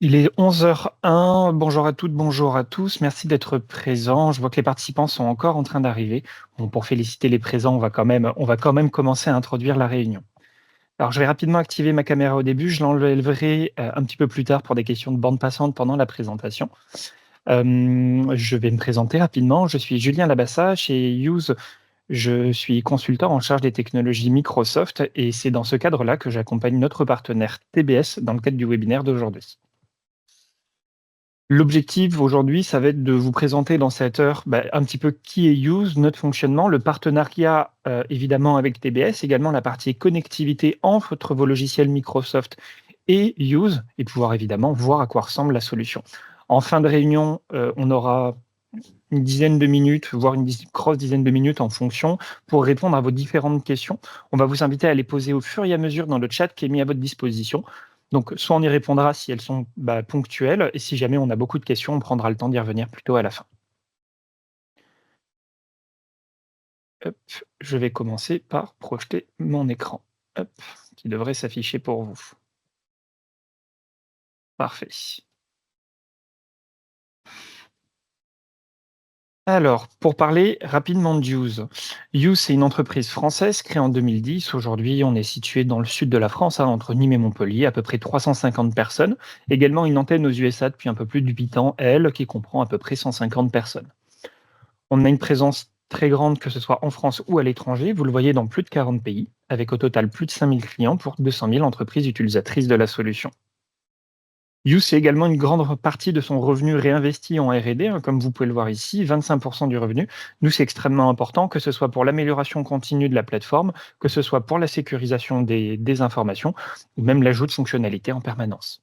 Il est 11h01. Bonjour à toutes, bonjour à tous. Merci d'être présents. Je vois que les participants sont encore en train d'arriver. Bon, pour féliciter les présents, on va quand même commencer à introduire la réunion. Alors, je vais rapidement activer ma caméra au début. Je l'enlèverai un petit peu plus tard pour des questions de bande passante pendant la présentation. Je vais me présenter rapidement. Je suis Julien Labassa chez Use. Je suis consultant en charge des technologies Microsoft et c'est dans ce cadre-là que j'accompagne notre partenaire TBS dans le cadre du webinaire d'aujourd'hui. L'objectif aujourd'hui, ça va être de vous présenter dans cette heure, un petit peu qui est Use, notre fonctionnement, le partenariat, évidemment avec TBS, également la partie connectivité entre vos logiciels Microsoft et Use et pouvoir évidemment voir à quoi ressemble la solution. En fin de réunion, on aura une dizaine de minutes, voire une grosse dizaine de minutes en fonction pour répondre à vos différentes questions. On va vous inviter à les poser au fur et à mesure dans le chat qui est mis à votre disposition. Donc, soit on y répondra si elles sont ponctuelles, et si jamais on a beaucoup de questions, on prendra le temps d'y revenir plutôt à la fin. Hop, je vais commencer par projeter mon écran, hop, qui devrait s'afficher pour vous. Parfait. Alors, pour parler rapidement de Use. Use, c'est une entreprise française créée en 2010. Aujourd'hui, on est situé dans le sud de la France, entre Nîmes et Montpellier, à peu près 350 personnes. Également une antenne aux USA depuis un peu plus de 8 ans, elle, qui comprend à peu près 150 personnes. On a une présence très grande, que ce soit en France ou à l'étranger. Vous le voyez dans plus de 40 pays, avec au total plus de 5000 clients pour 200 000 entreprises utilisatrices de la solution. Youth, c'est également une grande partie de son revenu réinvesti en R&D, comme vous pouvez le voir ici, 25% du revenu. Nous, c'est extrêmement important, que ce soit pour l'amélioration continue de la plateforme, que ce soit pour la sécurisation des informations, ou même l'ajout de fonctionnalités en permanence.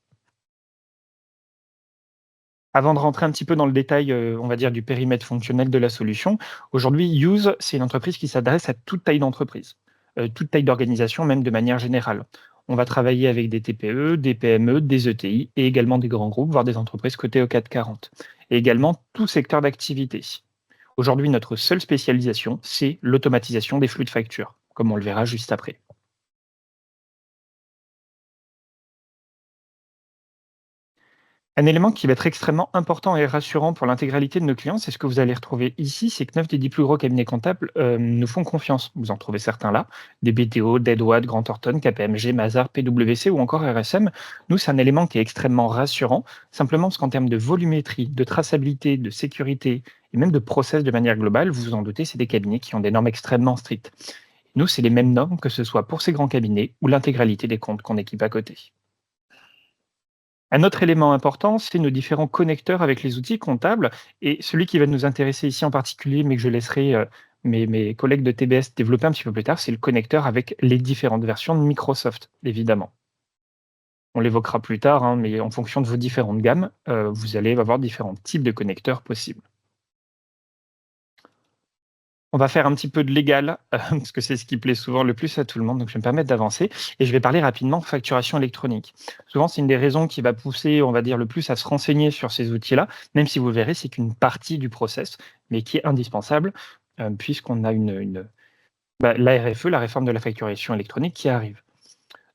Avant de rentrer un petit peu dans le détail, on va dire, du périmètre fonctionnel de la solution, aujourd'hui, Use, c'est une entreprise qui s'adresse à toute taille d'entreprise, toute taille d'organisation, même de manière générale. On va travailler avec des TPE, des PME, des ETI et également des grands groupes, voire des entreprises cotées au CAC 40. Et également tout secteur d'activité. Aujourd'hui, notre seule spécialisation, c'est l'automatisation des flux de factures, comme on le verra juste après. Un élément qui va être extrêmement important et rassurant pour l'intégralité de nos clients, c'est ce que vous allez retrouver ici, c'est que 9 des 10 plus gros cabinets comptables nous font confiance. Vous en trouvez certains là, des BDO, Deloitte, Grant Thornton, KPMG, Mazars, PwC ou encore RSM. Nous, c'est un élément qui est extrêmement rassurant, simplement parce qu'en termes de volumétrie, de traçabilité, de sécurité et même de process de manière globale, vous vous en doutez, c'est des cabinets qui ont des normes extrêmement strictes. Nous, c'est les mêmes normes que ce soit pour ces grands cabinets ou l'intégralité des comptes qu'on équipe à côté. Un autre élément important, c'est nos différents connecteurs avec les outils comptables et celui qui va nous intéresser ici en particulier, mais que je laisserai, mes collègues de TBS développer un petit peu plus tard, c'est le connecteur avec les différentes versions de Microsoft, évidemment. On l'évoquera plus tard, mais en fonction de vos différentes gammes, vous allez avoir différents types de connecteurs possibles. On va faire un petit peu de légal, parce que c'est ce qui plaît souvent le plus à tout le monde, donc je vais me permettre d'avancer et je vais parler rapidement facturation électronique. Souvent, c'est une des raisons qui va pousser, on va dire, le plus à se renseigner sur ces outils-là, même si vous le verrez, c'est qu'une partie du process, mais qui est indispensable, puisqu'on a la RFE, la réforme de la facturation électronique qui arrive.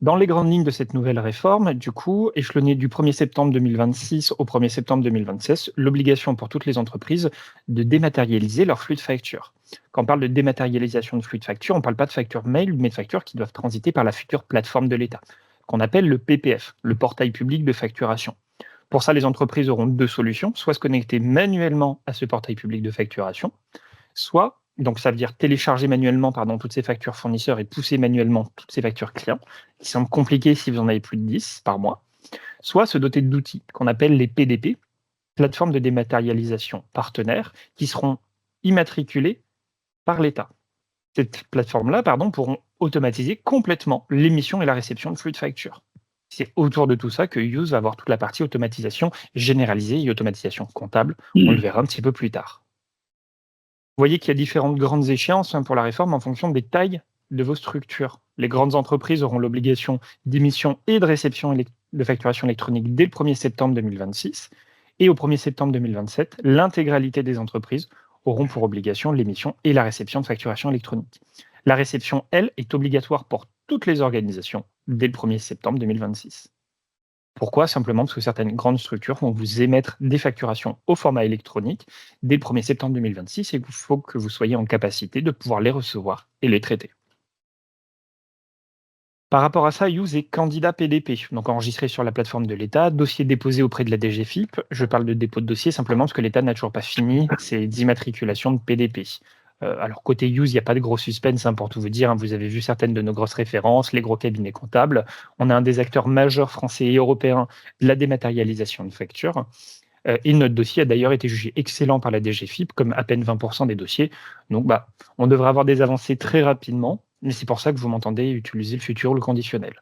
Dans les grandes lignes de cette nouvelle réforme, du coup, échelonnée du 1er septembre 2026 au 1er septembre 2026, l'obligation pour toutes les entreprises de dématérialiser leur flux de factures. Quand on parle de dématérialisation de flux de factures, on ne parle pas de factures mail, mais de factures qui doivent transiter par la future plateforme de l'État, qu'on appelle le PPF, le portail public de facturation. Pour ça, les entreprises auront deux solutions, soit se connecter manuellement à ce portail public de facturation, soit, donc ça veut dire télécharger manuellement toutes ces factures fournisseurs et pousser manuellement toutes ces factures clients, qui semble compliqué si vous en avez plus de 10 par mois, soit se doter d'outils qu'on appelle les PDP, plateformes de dématérialisation partenaires, qui seront immatriculés par l'État. Ces plateformes-là, pourront automatiser complètement l'émission et la réception de flux de factures. C'est autour de tout ça que Use va avoir toute la partie automatisation généralisée et automatisation comptable. On le verra un petit peu plus tard. Vous voyez qu'il y a différentes grandes échéances pour la réforme en fonction des tailles de vos structures. Les grandes entreprises auront l'obligation d'émission et de réception de facturation électronique dès le 1er septembre 2026. Et au 1er septembre 2027, l'intégralité des entreprises auront pour obligation l'émission et la réception de facturation électronique. La réception, elle, est obligatoire pour toutes les organisations dès le 1er septembre 2026. Pourquoi? Simplement parce que certaines grandes structures vont vous émettre des facturations au format électronique dès le 1er septembre 2026 et qu'il faut que vous soyez en capacité de pouvoir les recevoir et les traiter. Par rapport à ça, Use est candidat PDP, donc enregistré sur la plateforme de l'État, dossier déposé auprès de la DGFiP. Je parle de dépôt de dossier simplement parce que l'État n'a toujours pas fini ses immatriculations de PDP. Alors côté Use, il n'y a pas de gros suspense, hein, pour tout vous dire, hein. Vous avez vu certaines de nos grosses références, les gros cabinets comptables. On a un des acteurs majeurs français et européens de la dématérialisation de factures. Et notre dossier a d'ailleurs été jugé excellent par la DGFiP, comme à peine 20% des dossiers. Donc, on devrait avoir des avancées très rapidement, mais c'est pour ça que vous m'entendez utiliser le futur ou le conditionnel.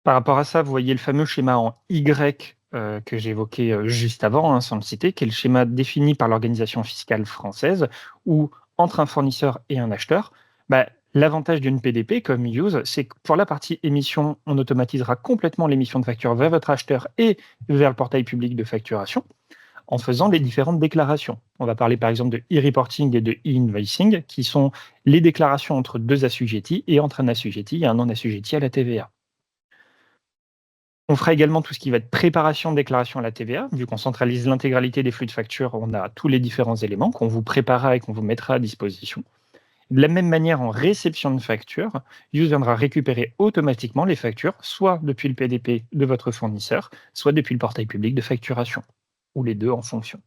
Par rapport à ça, vous voyez le fameux schéma en Y que j'évoquais juste avant, hein, sans le citer, qui est le schéma défini par l'organisation fiscale française, où entre un fournisseur et un acheteur, l'avantage d'une PDP comme Use, c'est que pour la partie émission, on automatisera complètement l'émission de facture vers votre acheteur et vers le portail public de facturation en faisant les différentes déclarations. On va parler par exemple de e-reporting et de e-invoicing, qui sont les déclarations entre deux assujettis et entre un assujetti et un non assujetti à la TVA. On fera également tout ce qui va être préparation de déclaration à la TVA. Vu qu'on centralise l'intégralité des flux de factures, on a tous les différents éléments qu'on vous préparera et qu'on vous mettra à disposition. De la même manière, en réception de factures, Use viendra récupérer automatiquement les factures, soit depuis le PDP de votre fournisseur, soit depuis le portail public de facturation, ou les deux en fonction.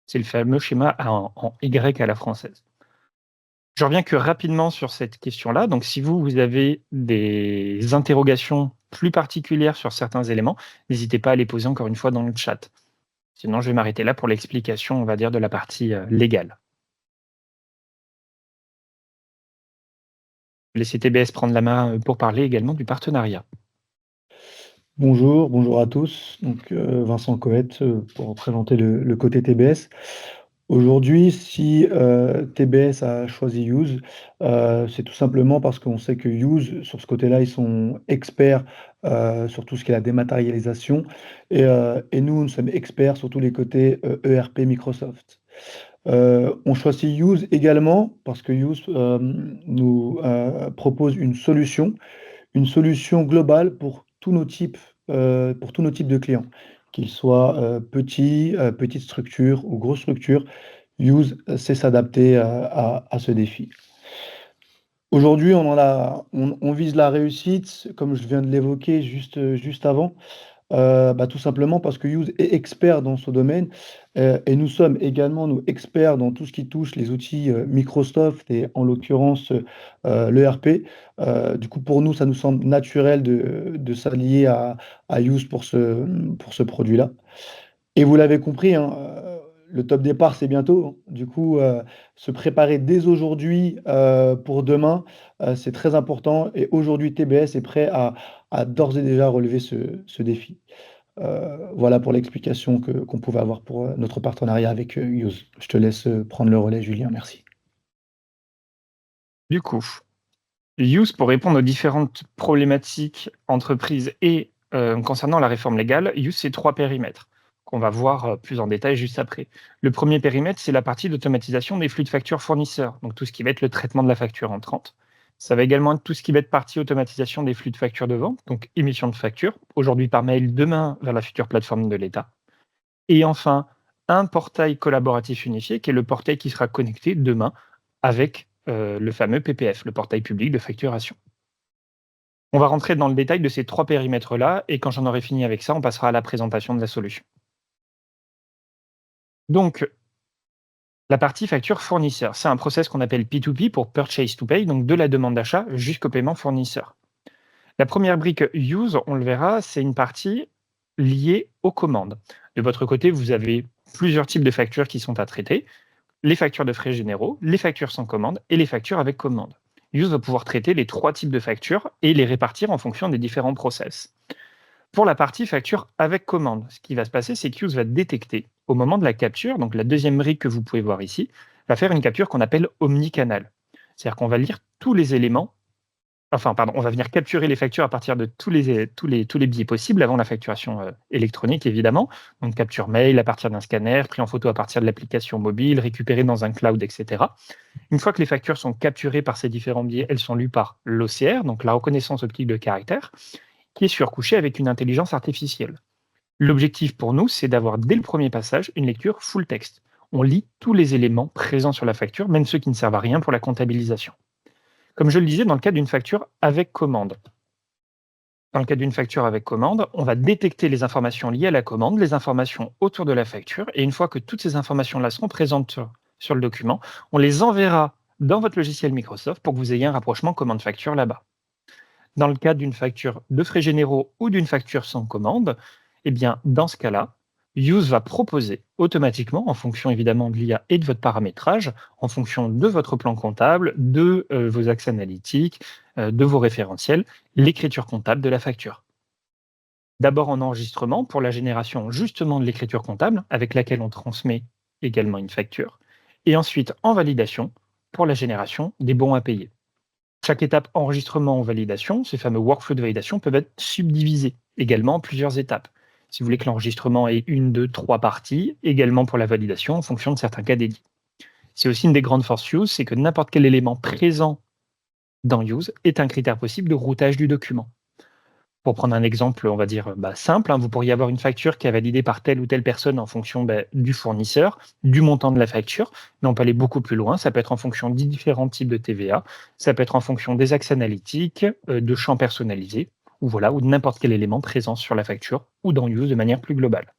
C'est le fameux schéma en Y à la française. Je reviens que rapidement sur cette question-là. Donc, si vous avez des interrogations plus particulières sur certains éléments, n'hésitez pas à les poser encore une fois dans le chat. Sinon, je vais m'arrêter là pour l'explication, on va dire, de la partie légale. Laissez TBS prendre la main pour parler également du partenariat. Bonjour, bonjour à tous. Donc, Vincent Coët, pour représenter le côté TBS. Aujourd'hui, si TBS a choisi Use, c'est tout simplement parce qu'on sait que Use, sur ce côté-là, ils sont experts sur tout ce qui est la dématérialisation. Et nous, nous sommes experts sur tous les côtés ERP Microsoft. On choisit Use également parce que Use nous propose une solution globale pour tous nos types de clients, qu'ils soient petits, petites structures ou grosses structures. Use sait s'adapter à ce défi. Aujourd'hui, on vise la réussite, comme je viens de l'évoquer juste avant. Tout simplement parce que Use est expert dans ce domaine, et nous sommes également, nous, experts dans tout ce qui touche les outils, Microsoft et en l'occurrence, l'ERP. Du coup, pour nous, ça nous semble naturel de s'allier à Use pour ce produit-là. Et vous l'avez compris, hein, le top départ, c'est bientôt, hein. Du coup, se préparer dès aujourd'hui, pour demain, c'est très important et aujourd'hui, TBS est prêt à d'ores et déjà relever ce défi. Voilà pour l'explication qu'on pouvait avoir pour, notre partenariat avec, Use. Je te laisse, prendre le relais, Julien, merci. Du coup, Use, pour répondre aux différentes problématiques entreprises et concernant la réforme légale, Use, c'est 3 périmètres qu'on va voir plus en détail juste après. Le premier périmètre, c'est la partie d'automatisation des flux de factures fournisseurs, donc tout ce qui va être le traitement de la facture entrante. Ça va également être tout ce qui va être partie automatisation des flux de factures de vente, donc émission de facture, aujourd'hui par mail, demain vers la future plateforme de l'État. Et enfin, un portail collaboratif unifié, qui est le portail qui sera connecté demain avec le fameux PPF, le portail public de facturation. On va rentrer dans le détail de ces 3 périmètres-là et quand j'en aurai fini avec ça, on passera à la présentation de la solution. Donc, la partie facture fournisseur, c'est un process qu'on appelle P2P pour Purchase to Pay, donc de la demande d'achat jusqu'au paiement fournisseur. La première brique Use, on le verra, c'est une partie liée aux commandes. De votre côté, vous avez plusieurs types de factures qui sont à traiter. Les factures de frais généraux, les factures sans commande et les factures avec commande. Use va pouvoir traiter les 3 types de factures et les répartir en fonction des différents process. Pour la partie facture avec commande, ce qui va se passer, c'est que Use va détecter au moment de la capture, donc la deuxième brique que vous pouvez voir ici, va faire une capture qu'on appelle omnicanal. C'est-à-dire qu'on va lire tous les éléments Enfin, pardon, on va venir capturer les factures à partir de tous les biais possibles avant la facturation électronique, évidemment. Donc, capture mail à partir d'un scanner, pris en photo à partir de l'application mobile, récupéré dans un cloud, etc. Une fois que les factures sont capturées par ces différents biais, elles sont lues par l'OCR, donc la reconnaissance optique de caractère, qui est surcouchée avec une intelligence artificielle. L'objectif pour nous, c'est d'avoir dès le premier passage une lecture full texte. On lit tous les éléments présents sur la facture, même ceux qui ne servent à rien pour la comptabilisation. Comme je le disais, dans le cas d'une facture avec commande. Dans le cas d'une facture avec commande, on va détecter les informations liées à la commande, les informations autour de la facture, et une fois que toutes ces informations-là seront présentes sur le document, on les enverra dans votre logiciel Microsoft pour que vous ayez un rapprochement commande-facture là-bas. Dans le cas d'une facture de frais généraux ou d'une facture sans commande, eh bien, dans ce cas-là, Use va proposer automatiquement, en fonction évidemment de l'IA et de votre paramétrage, en fonction de votre plan comptable, de vos axes analytiques, de vos référentiels, l'écriture comptable de la facture. D'abord en enregistrement pour la génération justement de l'écriture comptable avec laquelle on transmet également une facture, et ensuite en validation pour la génération des bons à payer. Chaque étape enregistrement ou validation, ces fameux workflows de validation peuvent être subdivisés également en plusieurs étapes. Si vous voulez que l'enregistrement ait une, deux, trois parties, également pour la validation en fonction de certains cas dédiés. C'est aussi une des grandes forces Use, c'est que n'importe quel élément présent dans Use est un critère possible de routage du document. Pour prendre un exemple, on va dire simple, vous pourriez avoir une facture qui est validée par telle ou telle personne en fonction du fournisseur, du montant de la facture, mais on peut aller beaucoup plus loin. Ça peut être en fonction de différents types de TVA, ça peut être en fonction des axes analytiques, de champs personnalisés, ou voilà, ou de n'importe quel élément présent sur la facture ou dans Use de manière plus globale.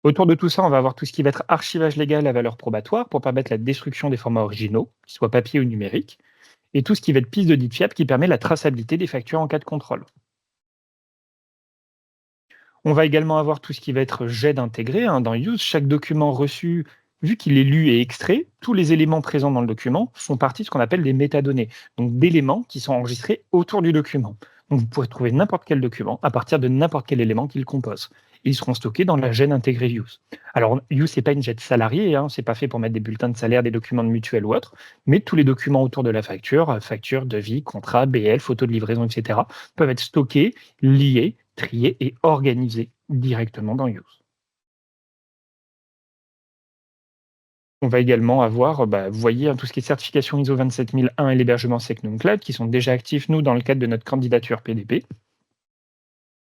Autour de tout ça, on va avoir tout ce qui va être archivage légal à valeur probatoire pour permettre la destruction des formats originaux, qu'ils soient papier ou numériques, et tout ce qui va être piste d'audit fiable qui permet la traçabilité des factures en cas de contrôle. On va également avoir tout ce qui va être jet d'intégrer dans Use. Chaque document reçu, vu qu'il est lu et extrait, tous les éléments présents dans le document font partie de ce qu'on appelle des métadonnées, donc d'éléments qui sont enregistrés autour du document. Donc vous pourrez trouver n'importe quel document à partir de n'importe quel élément qu'il compose. Ils seront stockés dans la gêne intégrée Use. Alors Use, c'est pas une gêne salariée, c'est pas fait pour mettre des bulletins de salaire, des documents de mutuelle ou autre, mais tous les documents autour de la facture, facture, devis, contrat, BL, photo de livraison, etc., peuvent être stockés, liés, triés et organisés directement dans Use. On va également avoir, vous voyez, tout ce qui est certification ISO 27001 et l'hébergement Secnum Cloud qui sont déjà actifs, nous, dans le cadre de notre candidature PDP.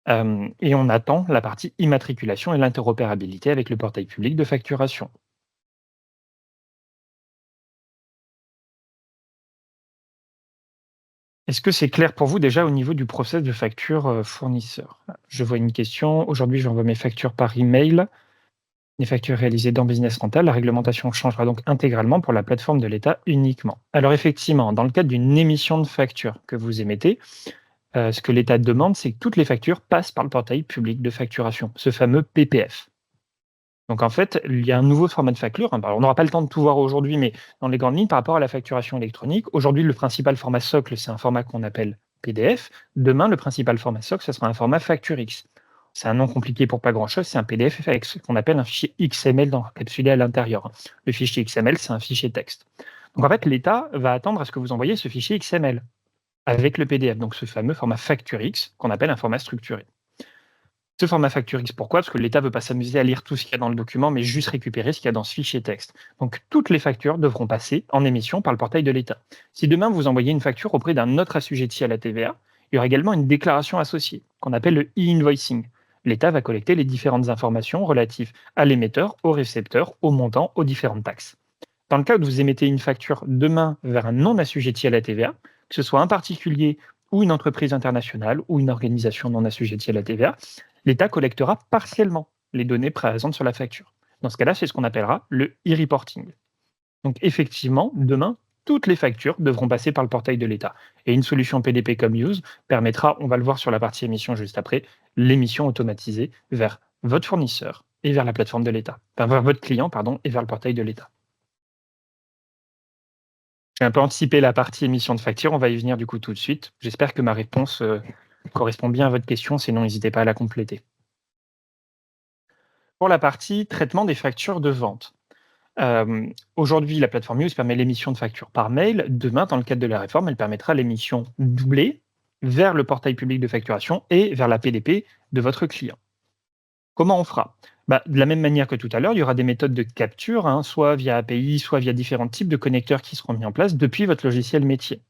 Et on attend la partie immatriculation et l'interopérabilité avec le portail public de facturation. Est-ce que c'est clair pour vous déjà au niveau du process de facture fournisseur? Je vois une question. Aujourd'hui, j'envoie mes factures par email. Les factures réalisées dans Business Rental, la réglementation changera donc intégralement pour la plateforme de l'État uniquement. Alors effectivement, dans le cadre d'une émission de facture que vous émettez, ce que l'État demande, c'est que toutes les factures passent par le portail public de facturation, ce fameux PPF. Donc en fait, il y a un nouveau format de facture. On n'aura pas le temps de tout voir aujourd'hui, mais dans les grandes lignes, par rapport à la facturation électronique, aujourd'hui, le principal format socle, c'est un format qu'on appelle PDF. Demain, le principal format socle, ce sera un format FactureX. C'est un nom compliqué pour pas grand-chose, c'est un PDF avec ce qu'on appelle un fichier XML encapsulé à l'intérieur. Le fichier XML, c'est un fichier texte. Donc en fait, l'État va attendre à ce que vous envoyiez ce fichier XML avec le PDF, donc ce fameux format FactureX qu'on appelle un format structuré. Ce format FactureX, pourquoi? Parce que l'État ne veut pas s'amuser à lire tout ce qu'il y a dans le document, mais juste récupérer ce qu'il y a dans ce fichier texte. Donc toutes les factures devront passer en émission par le portail de l'État. Si demain vous envoyez une facture auprès d'un autre assujetti à la TVA, il y aura également une déclaration associée, qu'on appelle le e-invoicing. L'État va collecter les différentes informations relatives à l'émetteur, au récepteur, au montant, aux différentes taxes. Dans le cas où vous émettez une facture demain vers un non assujetti à la TVA, que ce soit un particulier ou une entreprise internationale ou une organisation non assujettie à la TVA, l'État collectera partiellement les données présentes sur la facture. Dans ce cas-là, c'est ce qu'on appellera le e-reporting. Donc effectivement, demain, toutes les factures devront passer par le portail de l'État. Et une solution PDP comme Use permettra, on va le voir sur la partie émission juste après, l'émission automatisée vers votre fournisseur et vers la plateforme de l'État. Enfin, vers votre client, pardon, et vers le portail de l'État. J'ai un peu anticipé la partie émission de facture, on va y venir du coup tout de suite. J'espère que ma réponse correspond bien à votre question, sinon n'hésitez pas à la compléter. Pour la partie traitement des factures de vente. Aujourd'hui, la plateforme Use permet l'émission de factures par mail. Demain, dans le cadre de la réforme, elle permettra l'émission doublée vers le portail public de facturation et vers la PDP de votre client. Comment on fera? De la même manière que tout à l'heure, il y aura des méthodes de capture, hein, soit via API, soit via différents types de connecteurs qui seront mis en place depuis votre logiciel métier.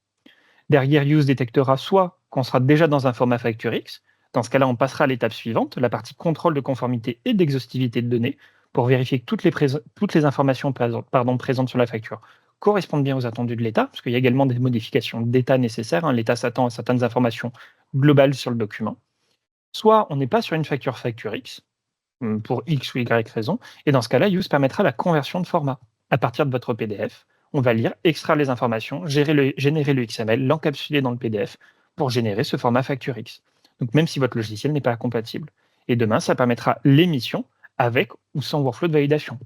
Derrière, Use détectera soit qu'on sera déjà dans un format FactureX. Dans ce cas-là, on passera à l'étape suivante, la partie contrôle de conformité et d'exhaustivité de données, pour vérifier que toutes les informations présentes sur la facture correspondent bien aux attendus de l'État, parce qu'il y a également des modifications d'État nécessaires, hein. L'État s'attend à certaines informations globales sur le document. Soit on n'est pas sur une facture FactureX, pour X ou Y raison, et dans ce cas-là, Use permettra la conversion de format. À partir de votre PDF, on va lire, extraire les informations, générer le XML, l'encapsuler dans le PDF pour générer ce format FactureX. Donc même si votre logiciel n'est pas compatible. Et demain, ça permettra l'émission avec ou sans workflow de validation.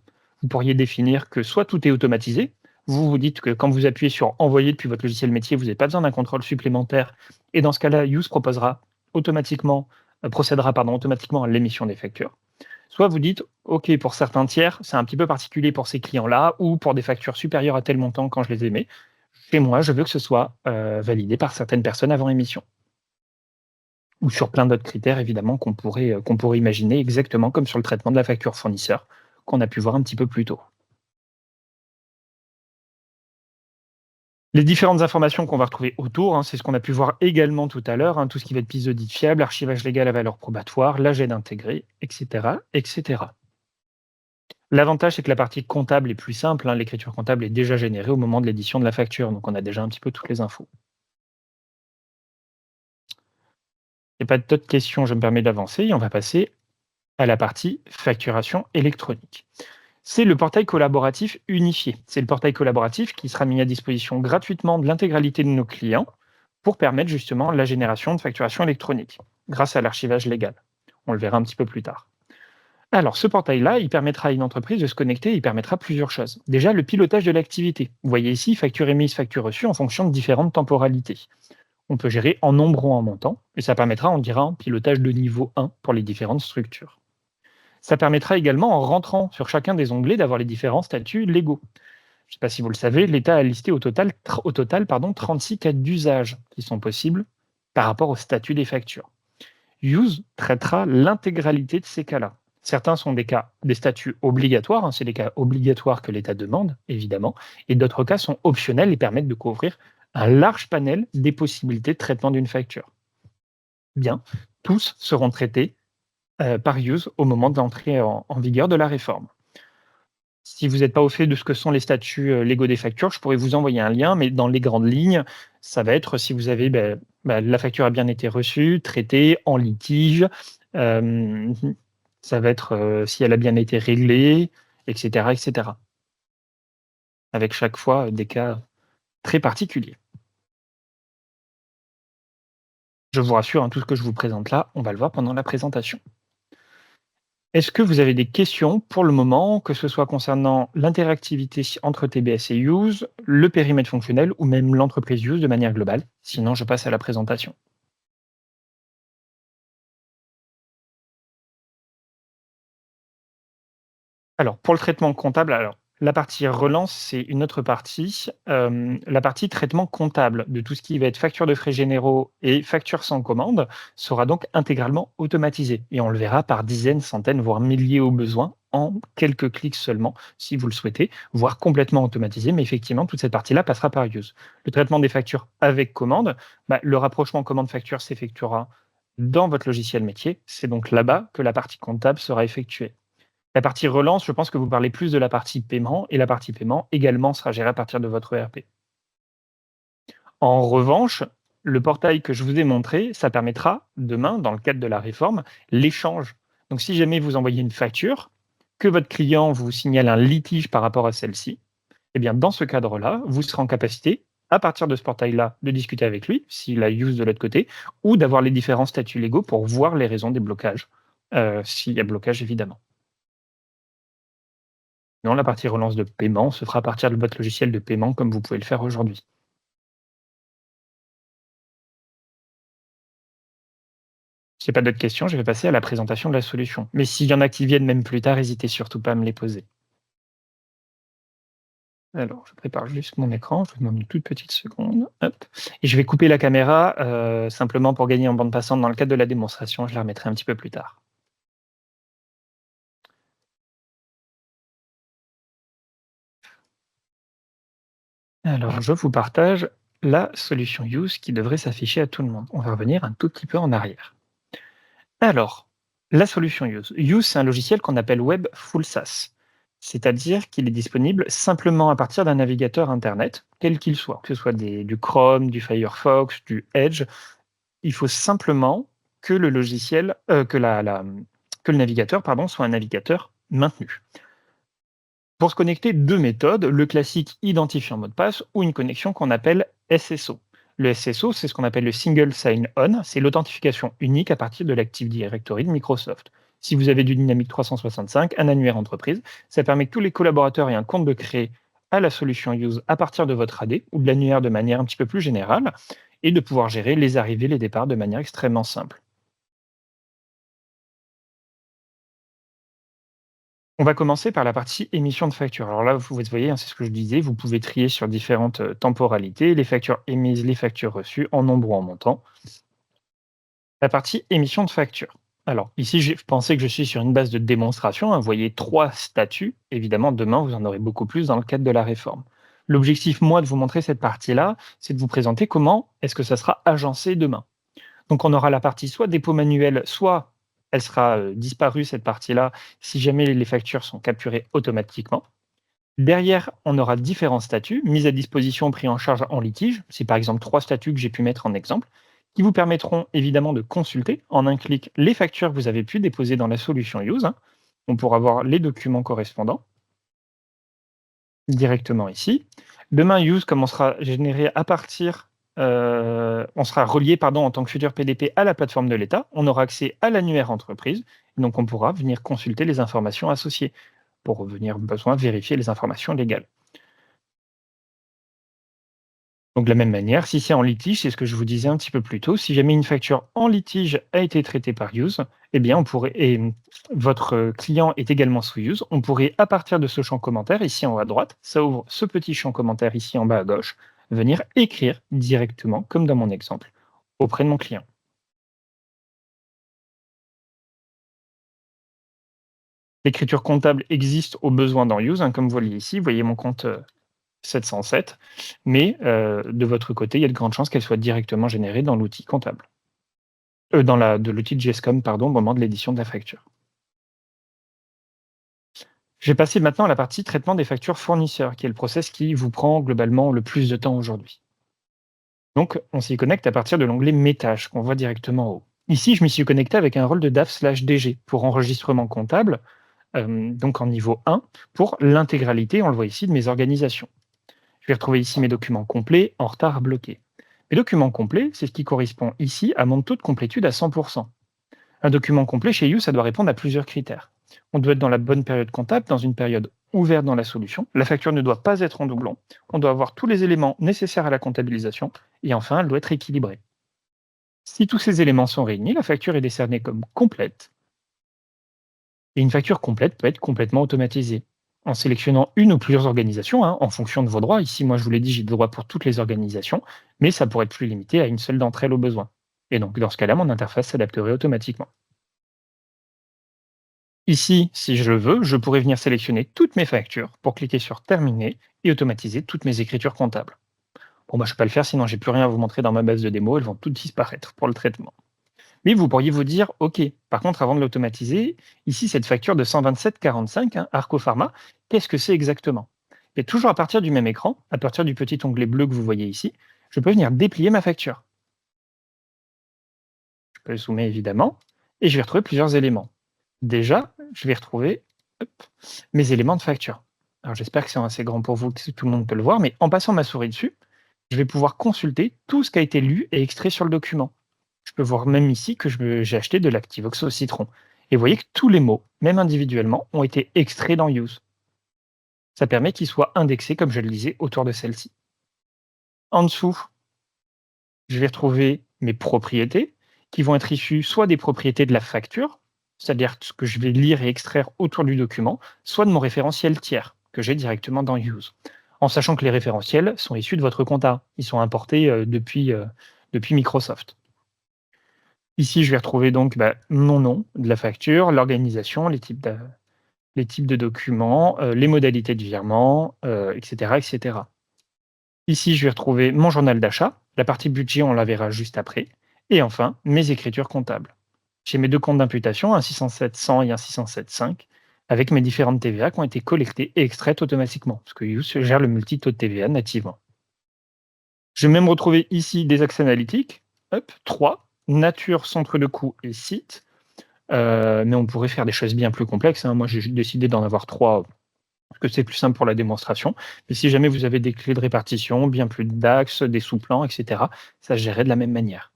Vous pourriez définir que soit tout est automatisé, vous vous dites que quand vous appuyez sur envoyer depuis votre logiciel métier, vous n'avez pas besoin d'un contrôle supplémentaire, et dans ce cas-là, Use procédera automatiquement à l'émission des factures. Soit vous dites, OK, pour certains tiers, c'est un petit peu particulier pour ces clients-là ou pour des factures supérieures à tel montant quand je les émets. Chez moi, je veux que ce soit validé par certaines personnes avant émission. Ou sur plein d'autres critères, évidemment, qu'on pourrait imaginer exactement comme sur le traitement de la facture fournisseur qu'on a pu voir un petit peu plus tôt. Les différentes informations qu'on va retrouver autour, hein, c'est ce qu'on a pu voir également tout à l'heure, hein, tout ce qui va être piste d'audit fiable, archivage légal à valeur probatoire, l'AGED intégré, etc., etc. L'avantage, c'est que la partie comptable est plus simple, hein, l'écriture comptable est déjà générée au moment de l'édition de la facture, donc on a déjà un petit peu toutes les infos. Il n'y a pas d'autres questions, je me permets d'avancer et on va passer à la partie facturation électronique. C'est le portail collaboratif unifié. C'est le portail collaboratif qui sera mis à disposition gratuitement de l'intégralité de nos clients pour permettre justement la génération de facturation électronique grâce à l'archivage légal. On le verra un petit peu plus tard. Alors, ce portail-là, il permettra à une entreprise de se connecter, il permettra plusieurs choses. Déjà, le pilotage de l'activité. Vous voyez ici, facture émise, facture reçue en fonction de différentes temporalités. On peut gérer en nombre ou en montant, et ça permettra, on dira, un pilotage de niveau 1 pour les différentes structures. Ça permettra également, en rentrant sur chacun des onglets, d'avoir les différents statuts légaux. Je ne sais pas si vous le savez, l'État a listé au total 36 cas d'usage qui sont possibles par rapport au statut des factures. Use traitera l'intégralité de ces cas-là. Certains sont des statuts obligatoires, hein, c'est des cas obligatoires que l'État demande, évidemment, et d'autres cas sont optionnels et permettent de couvrir un large panel des possibilités de traitement d'une facture. Bien, tous seront traités par Use au moment de l'entrée en vigueur de la réforme. Si vous n'êtes pas au fait de ce que sont les statuts légaux des factures, je pourrais vous envoyer un lien, mais dans les grandes lignes, ça va être si vous avez la facture a bien été reçue, traitée, en litige, euh, ça va être si elle a bien été réglée, etc., etc. Avec chaque fois des cas très particuliers. Je vous rassure, hein, tout ce que je vous présente là, on va le voir pendant la présentation. Est-ce que vous avez des questions pour le moment, que ce soit concernant l'interactivité entre TBS et Use, le périmètre fonctionnel ou même l'entreprise Use de manière globale? Sinon, je passe à la présentation. Alors, pour le traitement comptable, la partie relance, c'est une autre partie. La partie traitement comptable de tout ce qui va être facture de frais généraux et facture sans commande sera donc intégralement automatisée. Et on le verra par dizaines, centaines, voire milliers au besoin en quelques clics seulement, si vous le souhaitez, voire complètement automatisé. Mais effectivement, toute cette partie-là passera par Use. Le traitement des factures avec commande, le rapprochement commande-facture s'effectuera dans votre logiciel métier. C'est donc là-bas que la partie comptable sera effectuée. La partie relance, je pense que vous parlez plus de la partie paiement et la partie paiement également sera gérée à partir de votre ERP. En revanche, le portail que je vous ai montré, ça permettra demain, dans le cadre de la réforme, l'échange. Donc si jamais vous envoyez une facture, que votre client vous signale un litige par rapport à celle-ci, eh bien dans ce cadre-là, vous serez en capacité, à partir de ce portail-là, de discuter avec lui, s'il a use de l'autre côté, ou d'avoir les différents statuts légaux pour voir les raisons des blocages, s'il y a blocage évidemment. Non, la partie relance de paiement se fera à partir de votre logiciel de paiement comme vous pouvez le faire aujourd'hui. Si pas d'autres questions, je vais passer à la présentation de la solution. Mais s'il y en a qui viennent même plus tard, n'hésitez surtout pas à me les poser. Alors, je prépare juste mon écran, je vous demande une toute petite seconde. Hop. Et je vais couper la caméra simplement pour gagner en bande passante dans le cadre de la démonstration. Je la remettrai un petit peu plus tard. Alors, je vous partage la solution Use qui devrait s'afficher à tout le monde. On va revenir un tout petit peu en arrière. Alors, la solution Use. Use, c'est un logiciel qu'on appelle Web Full SaaS. C'est-à-dire qu'il est disponible simplement à partir d'un navigateur Internet, quel qu'il soit, que ce soit du Chrome, du Firefox, du Edge. Il faut simplement que le logiciel, que le navigateur, pardon, soit un navigateur maintenu. Pour se connecter, deux méthodes, le classique identifiant mot de passe ou une connexion qu'on appelle SSO. Le SSO, c'est ce qu'on appelle le Single Sign-On, c'est l'authentification unique à partir de l'Active Directory de Microsoft. Si vous avez du Dynamics 365, un annuaire entreprise, ça permet que tous les collaborateurs aient un compte de créer à la solution Use à partir de votre AD ou de l'annuaire de manière un petit peu plus générale et de pouvoir gérer les arrivées, les départs de manière extrêmement simple. On va commencer par la partie émission de factures. Alors là, vous voyez, hein, c'est ce que je disais, vous pouvez trier sur différentes temporalités, les factures émises, les factures reçues, en nombre ou en montant. La partie émission de facture. Alors ici, j'ai pensé que je suis sur une base de démonstration, hein, vous voyez 3 statuts. Évidemment, demain, vous en aurez beaucoup plus dans le cadre de la réforme. L'objectif, moi, de vous montrer cette partie-là, c'est de vous présenter comment est-ce que ça sera agencé demain. Donc on aura la partie soit dépôt manuel, soit elle sera disparue, cette partie-là, si jamais les factures sont capturées automatiquement. Derrière, on aura différents statuts, mise à disposition, pris en charge en litige. C'est par exemple 3 statuts que j'ai pu mettre en exemple, qui vous permettront évidemment de consulter en un clic les factures que vous avez pu déposer dans la solution Use, hein. On pourra voir les documents correspondants directement ici. Demain, Use commencera à générer à partir, on sera relié pardon, en tant que futur PDP à la plateforme de l'État. On aura accès à l'annuaire entreprise, donc on pourra venir consulter les informations associées pour venir besoin vérifier les informations légales. Donc de la même manière, si c'est en litige, c'est ce que je vous disais un petit peu plus tôt, si jamais une facture en litige a été traitée par Use, eh bien on pourrait, et votre client est également sous Use, on pourrait à partir de ce champ commentaire ici en haut à droite, ça ouvre ce petit champ commentaire ici en bas à gauche, venir écrire directement, comme dans mon exemple, auprès de mon client. L'écriture comptable existe au besoin dans Use, hein, comme vous voyez ici, vous voyez mon compte 707, mais de votre côté, il y a de grandes chances qu'elle soit directement générée dans l'outil comptable. De l'outil de GESCOM, pardon, au moment de l'édition de la facture. Je vais passer maintenant à la partie traitement des factures fournisseurs, qui est le process qui vous prend globalement le plus de temps aujourd'hui. Donc, on s'y connecte à partir de l'onglet Mes tâches, qu'on voit directement en haut. Ici, je m'y suis connecté avec un rôle de DAF/DG pour enregistrement comptable, donc en niveau 1, pour l'intégralité, on le voit ici, de mes organisations. Je vais retrouver ici mes documents complets, en retard, bloqués. Mes documents complets, c'est ce qui correspond ici à mon taux de complétude à 100%. Un document complet chez You, ça doit répondre à plusieurs critères. On doit être dans la bonne période comptable, dans une période ouverte dans la solution. La facture ne doit pas être en doublon. On doit avoir tous les éléments nécessaires à la comptabilisation. Et enfin, elle doit être équilibrée. Si tous ces éléments sont réunis, la facture est décernée comme complète. Et une facture complète peut être complètement automatisée. En sélectionnant une ou plusieurs organisations, hein, en fonction de vos droits. Ici, moi, je vous l'ai dit, j'ai des droits pour toutes les organisations, mais ça pourrait être plus limité à une seule d'entre elles au besoin. Et donc, dans ce cas-là, mon interface s'adapterait automatiquement. Ici, si je le veux, je pourrais venir sélectionner toutes mes factures pour cliquer sur Terminer et automatiser toutes mes écritures comptables. Bon, bah, je ne peux pas le faire, sinon j'ai plus rien à vous montrer dans ma base de démo, elles vont toutes disparaître pour le traitement. Mais vous pourriez vous dire, OK, par contre, avant de l'automatiser, ici, cette facture de 127,45, hein, Arco Pharma, qu'est-ce que c'est exactement? Et toujours à partir du même écran, à partir du petit onglet bleu que vous voyez ici, je peux venir déplier ma facture. Je peux zoomer évidemment, et je vais retrouver plusieurs éléments. Déjà, je vais retrouver hop, mes éléments de facture. Alors j'espère que c'est assez grand pour vous, que tout le monde peut le voir, mais en passant ma souris dessus, je vais pouvoir consulter tout ce qui a été lu et extrait sur le document. Je peux voir même ici que j'ai acheté de l'Activox au citron. Et vous voyez que tous les mots, même individuellement, ont été extraits dans Use. Ça permet qu'ils soient indexés, comme je le disais, autour de celle-ci. En dessous, je vais retrouver mes propriétés, qui vont être issues soit des propriétés de la facture, c'est-à-dire ce que je vais lire et extraire autour du document, soit de mon référentiel tiers, que j'ai directement dans Use. en sachant que les référentiels sont issus de votre compta. Ils sont importés depuis Microsoft. Ici, je vais retrouver donc mon nom de la facture, l'organisation, les types de documents, les modalités de virement, etc., etc. Ici, je vais retrouver mon journal d'achat. La partie budget, on la verra juste après. Et enfin, mes écritures comptables. J'ai mes deux comptes d'imputation, un 607-100 et un 607-5, avec mes différentes TVA qui ont été collectées et extraites automatiquement, parce que Use gère le multi-taux de TVA nativement. Je vais même retrouver ici des accès analytiques. Hop, 3, nature, centre de coût et site. Mais on pourrait faire des choses bien plus complexes, hein. Moi, j'ai décidé d'en avoir 3 parce que c'est plus simple pour la démonstration. Mais si jamais vous avez des clés de répartition, bien plus d'axes, des sous-plans, etc., ça se gérerait de la même manière.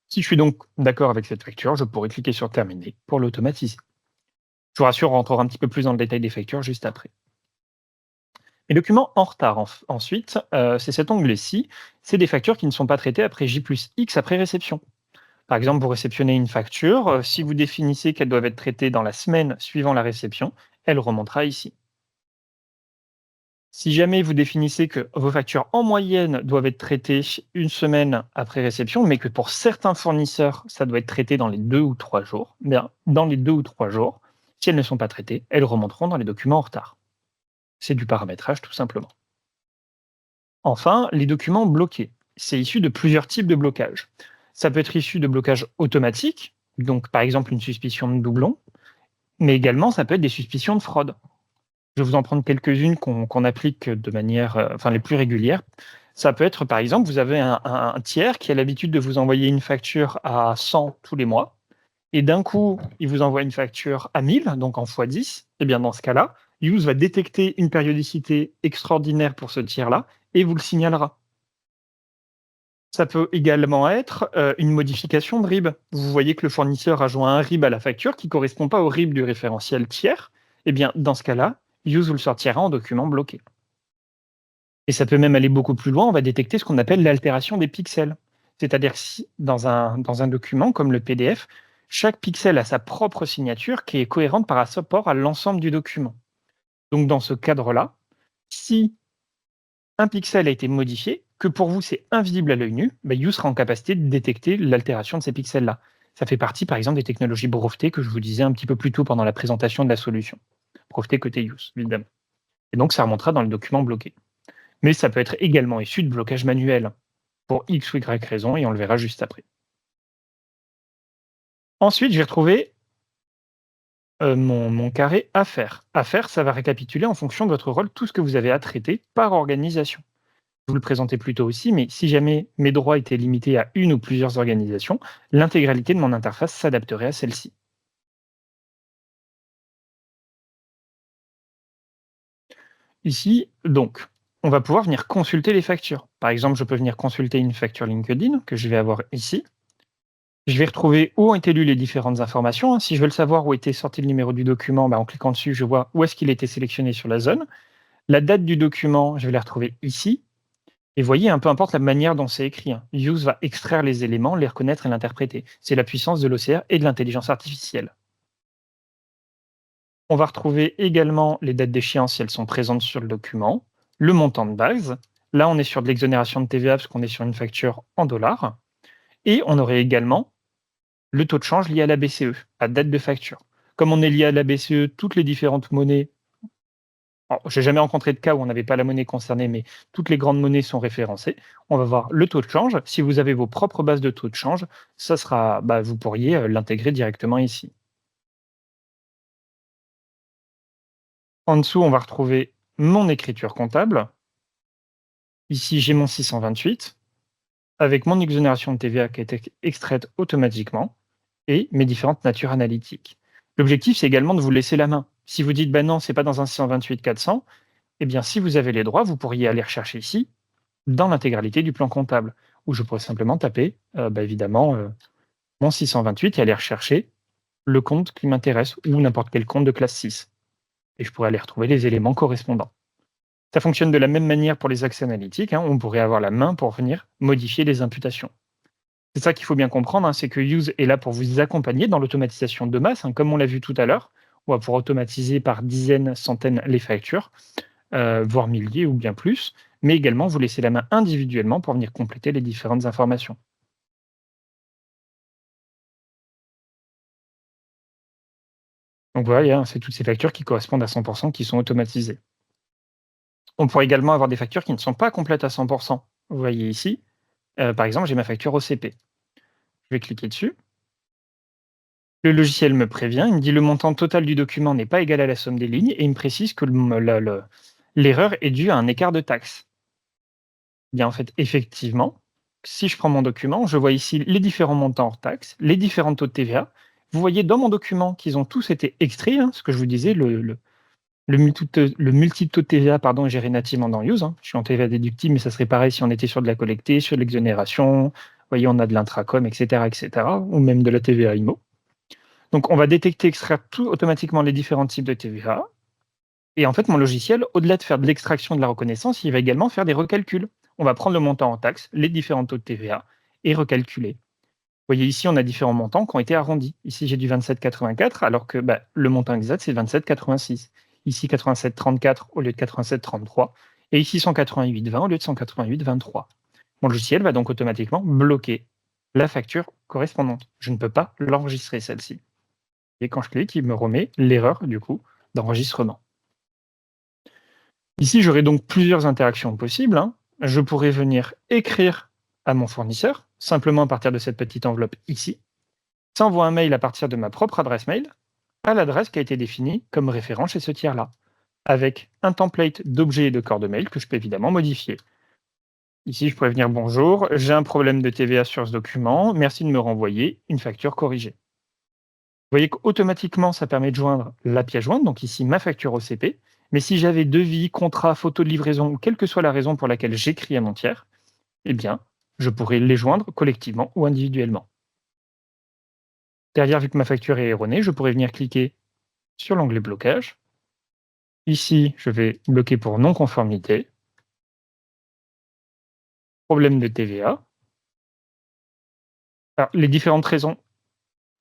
Si je suis donc d'accord avec cette facture, je pourrais cliquer sur Terminer pour l'automatiser. Je vous rassure, on rentrera un petit peu plus dans le détail des factures juste après. Les documents en retard, ensuite, c'est cet onglet-ci. C'est des factures qui ne sont pas traitées après J+X après réception. Par exemple, vous réceptionnez une facture. Si vous définissez qu'elles doivent être traitées dans la semaine suivant la réception, elle remontera ici. Si jamais vous définissez que vos factures en moyenne doivent être traitées une semaine après réception, mais que pour certains fournisseurs, ça doit être traité dans les 2 ou 3 jours, bien, dans les 2 ou 3 jours, si elles ne sont pas traitées, elles remonteront dans les documents en retard. C'est du paramétrage tout simplement. Enfin, les documents bloqués. C'est issu de plusieurs types de blocage. Ça peut être issu de blocage automatique, donc par exemple une suspicion de doublon, mais également ça peut être des suspicions de fraude. Je vais vous en prendre quelques-unes qu'on applique de manière, les plus régulières. Ça peut être, par exemple, vous avez un tiers qui a l'habitude de vous envoyer une facture à 100 tous les mois, et d'un coup, il vous envoie une facture à 1000, donc en x10. Et bien dans ce cas-là, Use va détecter une périodicité extraordinaire pour ce tiers-là et vous le signalera. Ça peut également être une modification de RIB. Vous voyez que le fournisseur a joint un RIB à la facture qui ne correspond pas au RIB du référentiel tiers. Eh bien, dans ce cas-là, Use vous le sortira en document bloqué. Et ça peut même aller beaucoup plus loin, on va détecter ce qu'on appelle l'altération des pixels. C'est-à-dire que si, dans un document comme le PDF, chaque pixel a sa propre signature qui est cohérente par rapport à l'ensemble du document. Donc dans ce cadre-là, si un pixel a été modifié, que pour vous c'est invisible à l'œil nu, You sera en capacité de détecter l'altération de ces pixels-là. Ça fait partie par exemple des technologies brevetées que je vous disais un petit peu plus tôt pendant la présentation de la solution. Brevetées côté Use, évidemment. Et donc ça remontera dans le document bloqué. Mais ça peut être également issu de blocage manuel, pour X ou Y raison, et on le verra juste après. Ensuite, je vais retrouver mon carré Affaires. Affaires, ça va récapituler en fonction de votre rôle tout ce que vous avez à traiter par organisation. Je vous le présentais plus tôt aussi, mais si jamais mes droits étaient limités à une ou plusieurs organisations, l'intégralité de mon interface s'adapterait à celle-ci. Ici, donc, on va pouvoir venir consulter les factures. Par exemple, je peux venir consulter une facture LinkedIn que je vais avoir ici. Je vais retrouver où ont été lues les différentes informations, hein. Si je veux le savoir où était sorti le numéro du document, en cliquant dessus, je vois où est-ce qu'il a été sélectionné sur la zone. La date du document, je vais la retrouver ici. Et voyez, peu importe la manière dont c'est écrit, hein, Use va extraire les éléments, les reconnaître et l'interpréter. C'est la puissance de l'OCR et de l'intelligence artificielle. On va retrouver également les dates d'échéance si elles sont présentes sur le document, le montant de base. Là, on est sur de l'exonération de TVA parce qu'on est sur une facture en dollars. Et on aurait également le taux de change lié à la BCE, à date de facture. Comme on est lié à la BCE, toutes les différentes monnaies, je n'ai jamais rencontré de cas où on n'avait pas la monnaie concernée, mais toutes les grandes monnaies sont référencées. On va voir le taux de change. Si vous avez vos propres bases de taux de change, ça sera, vous pourriez l'intégrer directement ici. En dessous, on va retrouver mon écriture comptable. Ici, j'ai mon 628, avec mon exonération de TVA qui a été extraite automatiquement, et mes différentes natures analytiques. L'objectif, c'est également de vous laisser la main. Si vous dites, non, c'est pas dans un 628-400, eh bien, si vous avez les droits, vous pourriez aller rechercher ici, dans l'intégralité du plan comptable, où je pourrais simplement taper, évidemment, mon 628 et aller rechercher le compte qui m'intéresse, ou n'importe quel compte de classe 6. Et je pourrais aller retrouver les éléments correspondants. Ça fonctionne de la même manière pour les accès analytiques, hein, on pourrait avoir la main pour venir modifier les imputations. C'est ça qu'il faut bien comprendre, hein, c'est que Use est là pour vous accompagner dans l'automatisation de masse, hein, comme on l'a vu tout à l'heure. On va pouvoir automatiser par dizaines, centaines les factures. voire milliers ou bien plus, mais également vous laisser la main individuellement pour venir compléter les différentes informations. Donc voilà, hein, c'est toutes ces factures qui correspondent à 100% qui sont automatisées. On pourrait également avoir des factures qui ne sont pas complètes à 100%. Vous voyez ici, par exemple, j'ai ma facture OCP. Je vais cliquer dessus. Le logiciel me prévient, il me dit le montant total du document n'est pas égal à la somme des lignes et il me précise que l'erreur est due à un écart de taxe. Bien en fait, effectivement, si je prends mon document, je vois ici les différents montants hors taxes, les différents taux de TVA. Vous voyez dans mon document qu'ils ont tous été extraits, hein, ce que je vous disais, le multiple taux de TVA pardon, est géré nativement dans Use, hein. Je suis en TVA déductible, mais ça serait pareil si on était sur de la collectée, sur de l'exonération. Vous voyez, on a de l'intracom, etc., ou même de la TVA IMO. Donc, on va détecter, extraire tout automatiquement les différents types de TVA. Et en fait, mon logiciel, au-delà de faire de l'extraction de la reconnaissance, il va également faire des recalculs. On va prendre le montant en taxes, les différents taux de TVA et recalculer. Vous voyez ici, on a différents montants qui ont été arrondis. Ici, j'ai du 27,84 alors que le montant exact, c'est 27,86. Ici, 87,34 au lieu de 87,33. Et ici, 188,20 au lieu de 188,23. Mon logiciel va donc automatiquement bloquer la facture correspondante. Je ne peux pas l'enregistrer, celle-ci. Et quand je clique, il me remet l'erreur, du coup, d'enregistrement. Ici, j'aurai donc plusieurs interactions possibles, hein. Je pourrais venir écrire à mon fournisseur, simplement à partir de cette petite enveloppe ici. Ça envoie un mail à partir de ma propre adresse mail, à l'adresse qui a été définie comme référent chez ce tiers-là, avec un template d'objets et de corps de mail que je peux évidemment modifier. Ici, je pourrais venir bonjour, j'ai un problème de TVA sur ce document, merci de me renvoyer une facture corrigée. Vous voyez qu'automatiquement, ça permet de joindre la pièce jointe, donc ici ma facture OCP. Mais si j'avais devis, contrat, photo de livraison, ou quelle que soit la raison pour laquelle j'écris à mon tiers, eh bien, je pourrais les joindre collectivement ou individuellement. Derrière, vu que ma facture est erronée, je pourrais venir cliquer sur l'onglet blocage. Ici, je vais bloquer pour non-conformité, problème de TVA. Alors, les différentes raisons,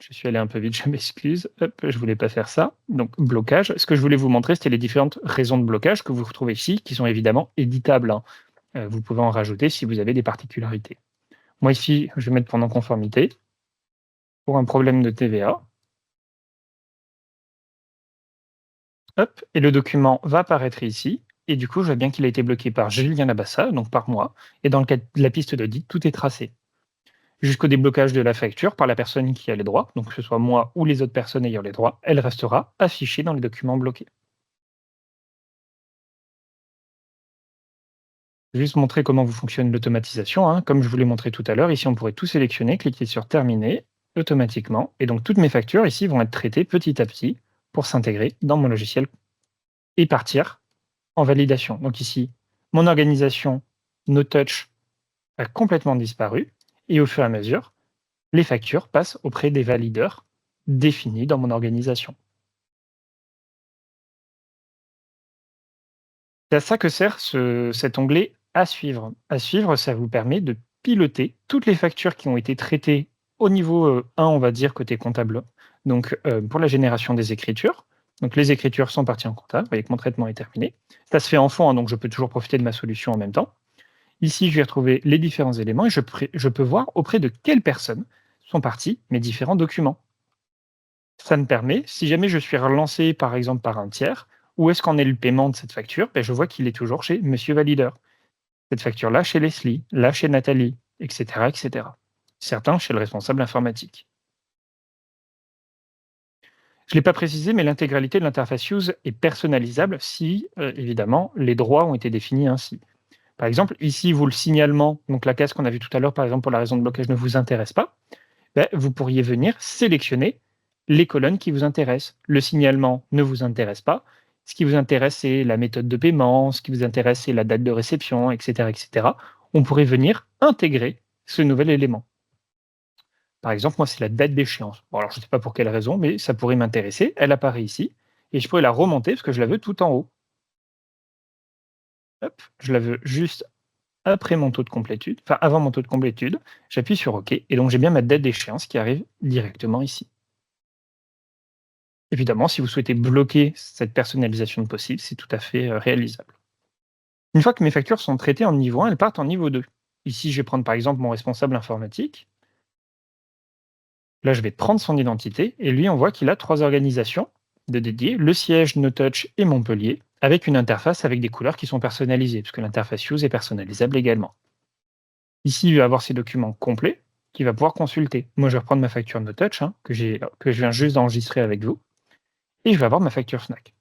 je suis allé un peu vite, je m'excuse. Hop, je voulais pas faire ça. Donc, blocage. Ce que je voulais vous montrer, c'était les différentes raisons de blocage que vous retrouvez ici, qui sont évidemment éditables, hein. Vous pouvez en rajouter si vous avez des particularités. Moi, ici, je vais mettre pour non-conformité, pour un problème de TVA. Hop, et le document va apparaître ici. Et du coup, je vois bien qu'il a été bloqué par Julien Labassa, donc par moi. Et dans le cas de la piste d'audit, tout est tracé. Jusqu'au déblocage de la facture par la personne qui a les droits, donc que ce soit moi ou les autres personnes ayant les droits, elle restera affichée dans les documents bloqués. Je vais juste montrer comment vous fonctionne l'automatisation, hein. Comme je vous l'ai montré tout à l'heure, ici on pourrait tout sélectionner, cliquer sur terminer automatiquement. Et donc toutes mes factures ici vont être traitées petit à petit pour s'intégrer dans mon logiciel et partir en validation. Donc ici, mon organisation No Touch a complètement disparu et au fur et à mesure, les factures passent auprès des valideurs définis dans mon organisation. C'est à ça que sert cet onglet à suivre. À suivre, ça vous permet de piloter toutes les factures qui ont été traitées au niveau 1, on va dire, côté comptable. Donc, pour la génération des écritures. Donc, les écritures sont parties en comptable. Vous voyez que mon traitement est terminé. Ça se fait en fond, hein, donc je peux toujours profiter de ma solution en même temps. Ici, je vais retrouver les différents éléments et je peux voir auprès de quelles personnes sont partis mes différents documents. Ça me permet, si jamais je suis relancé par exemple par un tiers, où est-ce qu'en est le paiement de cette facture? Je vois qu'il est toujours chez monsieur valideur. Cette facture-là chez Leslie, là chez Nathalie, etc., etc. Certains chez le responsable informatique. Je ne l'ai pas précisé, mais l'intégralité de l'interface Use est personnalisable si, évidemment, les droits ont été définis ainsi. Par exemple, ici, vous le signalement, donc la case qu'on a vue tout à l'heure, par exemple, pour la raison de blocage ne vous intéresse pas, vous pourriez venir sélectionner les colonnes qui vous intéressent. Le signalement ne vous intéresse pas. Ce qui vous intéresse, c'est la méthode de paiement, ce qui vous intéresse, c'est la date de réception, etc., etc. On pourrait venir intégrer ce nouvel élément. Par exemple, moi, c'est la date d'échéance. Bon, alors, je ne sais pas pour quelle raison, mais ça pourrait m'intéresser. Elle apparaît ici. Et je pourrais la remonter parce que je la veux tout en haut. Hop, je la veux juste après mon taux de complétude, enfin avant mon taux de complétude. J'appuie sur OK. Et donc, j'ai bien ma date d'échéance qui arrive directement ici. Évidemment, si vous souhaitez bloquer cette personnalisation possible, c'est tout à fait réalisable. Une fois que mes factures sont traitées en niveau 1, elles partent en niveau 2. Ici, je vais prendre par exemple mon responsable informatique. Là, je vais prendre son identité et lui, on voit qu'il a 3 organisations de dédiées, le siège, NoTouch et Montpellier, avec une interface avec des couleurs qui sont personnalisées, puisque l'interface Use est personnalisable également. Ici, il va avoir ses documents complets qu'il va pouvoir consulter. Moi, je vais reprendre ma facture NoTouch que je viens juste d'enregistrer avec vous, et je vais avoir ma facture Fnac.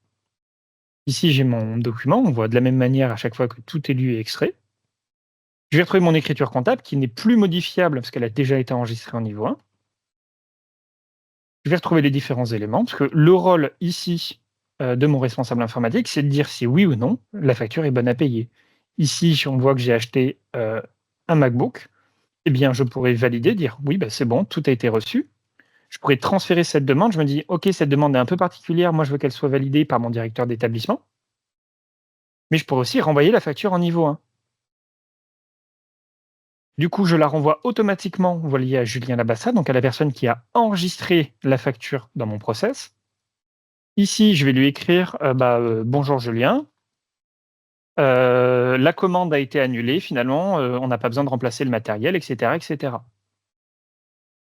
Ici, j'ai mon document, on voit de la même manière à chaque fois que tout est lu et extrait. Je vais retrouver mon écriture comptable qui n'est plus modifiable parce qu'elle a déjà été enregistrée en niveau 1. Je vais retrouver les différents éléments, parce que le rôle ici de mon responsable informatique, c'est de dire si oui ou non la facture est bonne à payer. Ici, si on voit que j'ai acheté un MacBook, eh bien, je pourrais valider, dire oui, bah, c'est bon, tout a été reçu. Je pourrais transférer cette demande. Je me dis, OK, cette demande est un peu particulière. Moi, je veux qu'elle soit validée par mon directeur d'établissement. Mais je pourrais aussi renvoyer la facture en niveau 1. Du coup, je la renvoie automatiquement, vous voyez, à Julien Labassa, donc à la personne qui a enregistré la facture dans mon process. Ici, je vais lui écrire bonjour Julien. La commande a été annulée finalement, on n'a pas besoin de remplacer le matériel, etc. etc.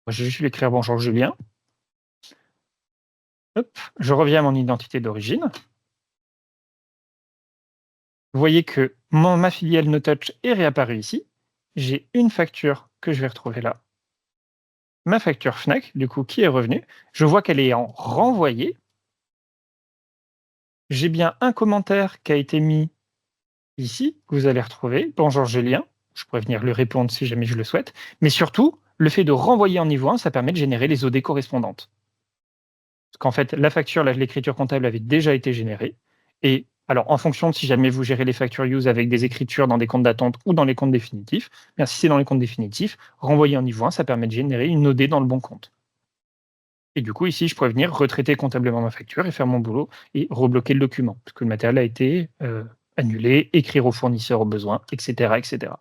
Je vais juste lui écrire bonjour Julien. Hop, je reviens à mon identité d'origine. Vous voyez que ma filiale NoTouch est réapparue ici. J'ai une facture que je vais retrouver là. Ma facture Fnac, du coup, qui est revenue. Je vois qu'elle est en renvoyé. J'ai bien un commentaire qui a été mis ici, que vous allez retrouver. Bonjour Julien. Je pourrais venir lui répondre si jamais je le souhaite. Mais surtout, le fait de renvoyer en niveau 1, ça permet de générer les OD correspondantes. Parce qu'en fait, la facture, l'écriture comptable avait déjà été générée. Et alors, en fonction de si jamais vous gérez les factures use avec des écritures dans des comptes d'attente ou dans les comptes définitifs, bien, si c'est dans les comptes définitifs, renvoyer en niveau 1, ça permet de générer une OD dans le bon compte. Et du coup, ici, je pourrais venir retraiter comptablement ma facture et faire mon boulot et rebloquer le document, parce que le matériel a été annulé, écrire au fournisseur au besoin, etc. etc.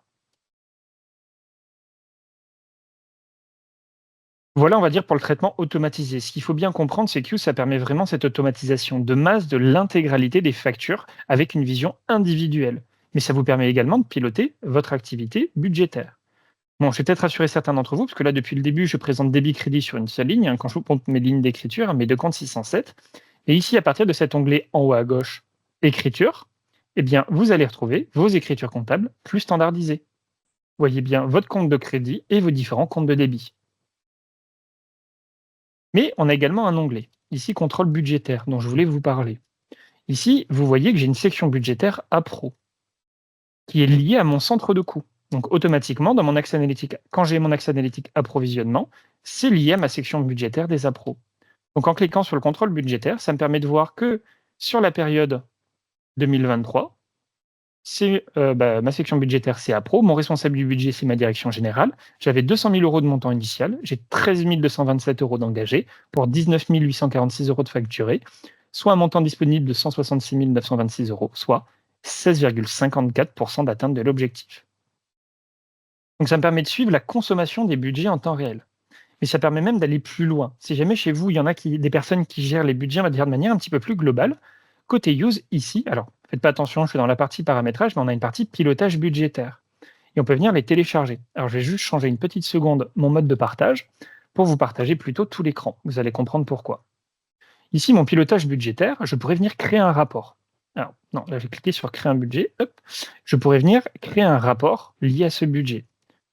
Voilà, on va dire pour le traitement automatisé. Ce qu'il faut bien comprendre, c'est que ça permet vraiment cette automatisation de masse de l'intégralité des factures avec une vision individuelle. Mais ça vous permet également de piloter votre activité budgétaire. Bon, je vais peut-être rassurer certains d'entre vous, parce que là, depuis le début, je présente débit crédit sur une seule ligne, quand je vous compte mes lignes d'écriture, mes deux comptes 607. Et ici, à partir de cet onglet en haut à gauche, écriture, eh bien, vous allez retrouver vos écritures comptables plus standardisées. Vous voyez bien votre compte de crédit et vos différents comptes de débit. Mais on a également un onglet, ici contrôle budgétaire, dont je voulais vous parler. Ici, vous voyez que j'ai une section budgétaire APRO, qui est liée à mon centre de coût. Donc automatiquement, dans mon axe analytique, quand j'ai mon axe analytique approvisionnement, c'est lié à ma section budgétaire des APRO. Donc en cliquant sur le contrôle budgétaire, ça me permet de voir que sur la période 2023, c'est ma section budgétaire, c'est APRO. Mon responsable du budget, c'est ma direction générale. J'avais 200 000 € de montant initial. J'ai 13 227 € d'engagés pour 19 846 € de facturés, soit un montant disponible de 166 926 €, soit 16,54% d'atteinte de l'objectif. Donc ça me permet de suivre la consommation des budgets en temps réel. Mais ça permet même d'aller plus loin. Si jamais chez vous, il y en a des personnes qui gèrent les budgets, on va dire de manière un petit peu plus globale, côté use ici, alors faites pas attention, je suis dans la partie paramétrage, mais on a une partie pilotage budgétaire. Et on peut venir les télécharger. Alors je vais juste changer une petite seconde mon mode de partage pour vous partager plutôt tout l'écran. Vous allez comprendre pourquoi. Ici, mon pilotage budgétaire, je pourrais venir créer un rapport. Alors, non, là j'ai cliqué sur créer un budget. Hop, je pourrais venir créer un rapport lié à ce budget.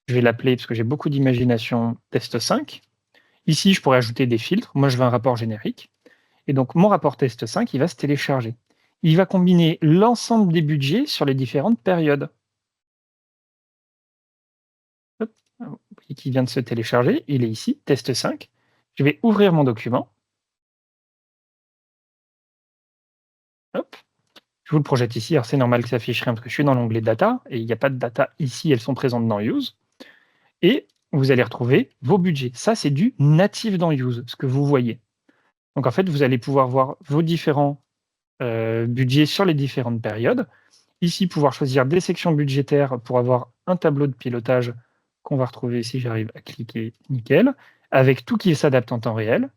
Je vais l'appeler, parce que j'ai beaucoup d'imagination, test 5. Ici, je pourrais ajouter des filtres. Moi, je veux un rapport générique. Et donc, mon rapport test 5, il va se télécharger. Il va combiner l'ensemble des budgets sur les différentes périodes. Hop, vous voyez qu'il vient de se télécharger. Il est ici, test 5. Je vais ouvrir mon document. Hop, je vous le projette ici. Alors, c'est normal que ça affiche rien parce que je suis dans l'onglet data et il n'y a pas de data ici. Elles sont présentes dans use. Et vous allez retrouver vos budgets. Ça, c'est du natif dans use, ce que vous voyez. Donc, en fait, vous allez pouvoir voir vos différents budgets sur les différentes périodes. Ici, pouvoir choisir des sections budgétaires pour avoir un tableau de pilotage qu'on va retrouver si j'arrive à cliquer, nickel, avec tout qui s'adapte en temps réel.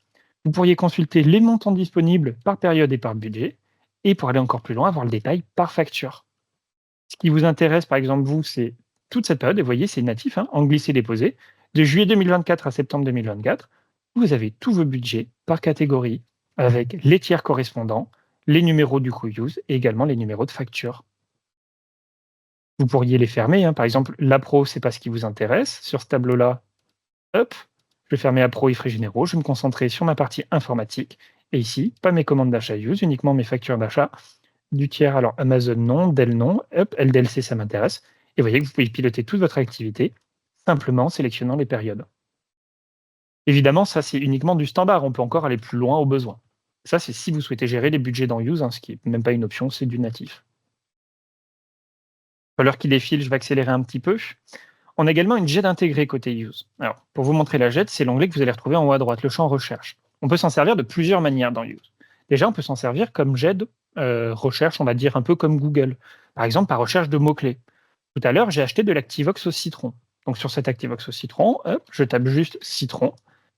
Vous pourriez consulter les montants disponibles par période et par budget, et pour aller encore plus loin, avoir le détail par facture. Ce qui vous intéresse, par exemple, vous, c'est toute cette période, et vous voyez, c'est natif, hein, en glisser-déposer. De juillet 2024 à septembre 2024, vous avez tous vos budgets par catégorie, avec les tiers correspondants, les numéros du coût use et également les numéros de facture. Vous pourriez les fermer, hein. Par exemple, la pro, c'est pas ce qui vous intéresse. Sur ce tableau-là, hop, je vais fermer la pro et frais généraux, je vais me concentrer sur ma partie informatique. Et ici, pas mes commandes d'achat use, uniquement mes factures d'achat du tiers. Alors Amazon non, Dell non, hop, LDLC ça m'intéresse. Et vous voyez que vous pouvez piloter toute votre activité simplement en sélectionnant les périodes. Évidemment, ça c'est uniquement du standard, on peut encore aller plus loin au besoin. Ça, c'est si vous souhaitez gérer les budgets dans Use, hein, ce qui n'est même pas une option, c'est du natif. À l'heure qu'il défile, je vais accélérer un petit peu. On a également une JED intégrée côté Use. Alors, pour vous montrer la JED, c'est l'onglet que vous allez retrouver en haut à droite, le champ recherche. On peut s'en servir de plusieurs manières dans Use. Déjà, on peut s'en servir comme JED recherche, on va dire un peu comme Google. Par exemple, par recherche de mots-clés. Tout à l'heure, j'ai acheté de l'Activox au citron. Donc sur cet Activox au citron, hop, je tape juste citron.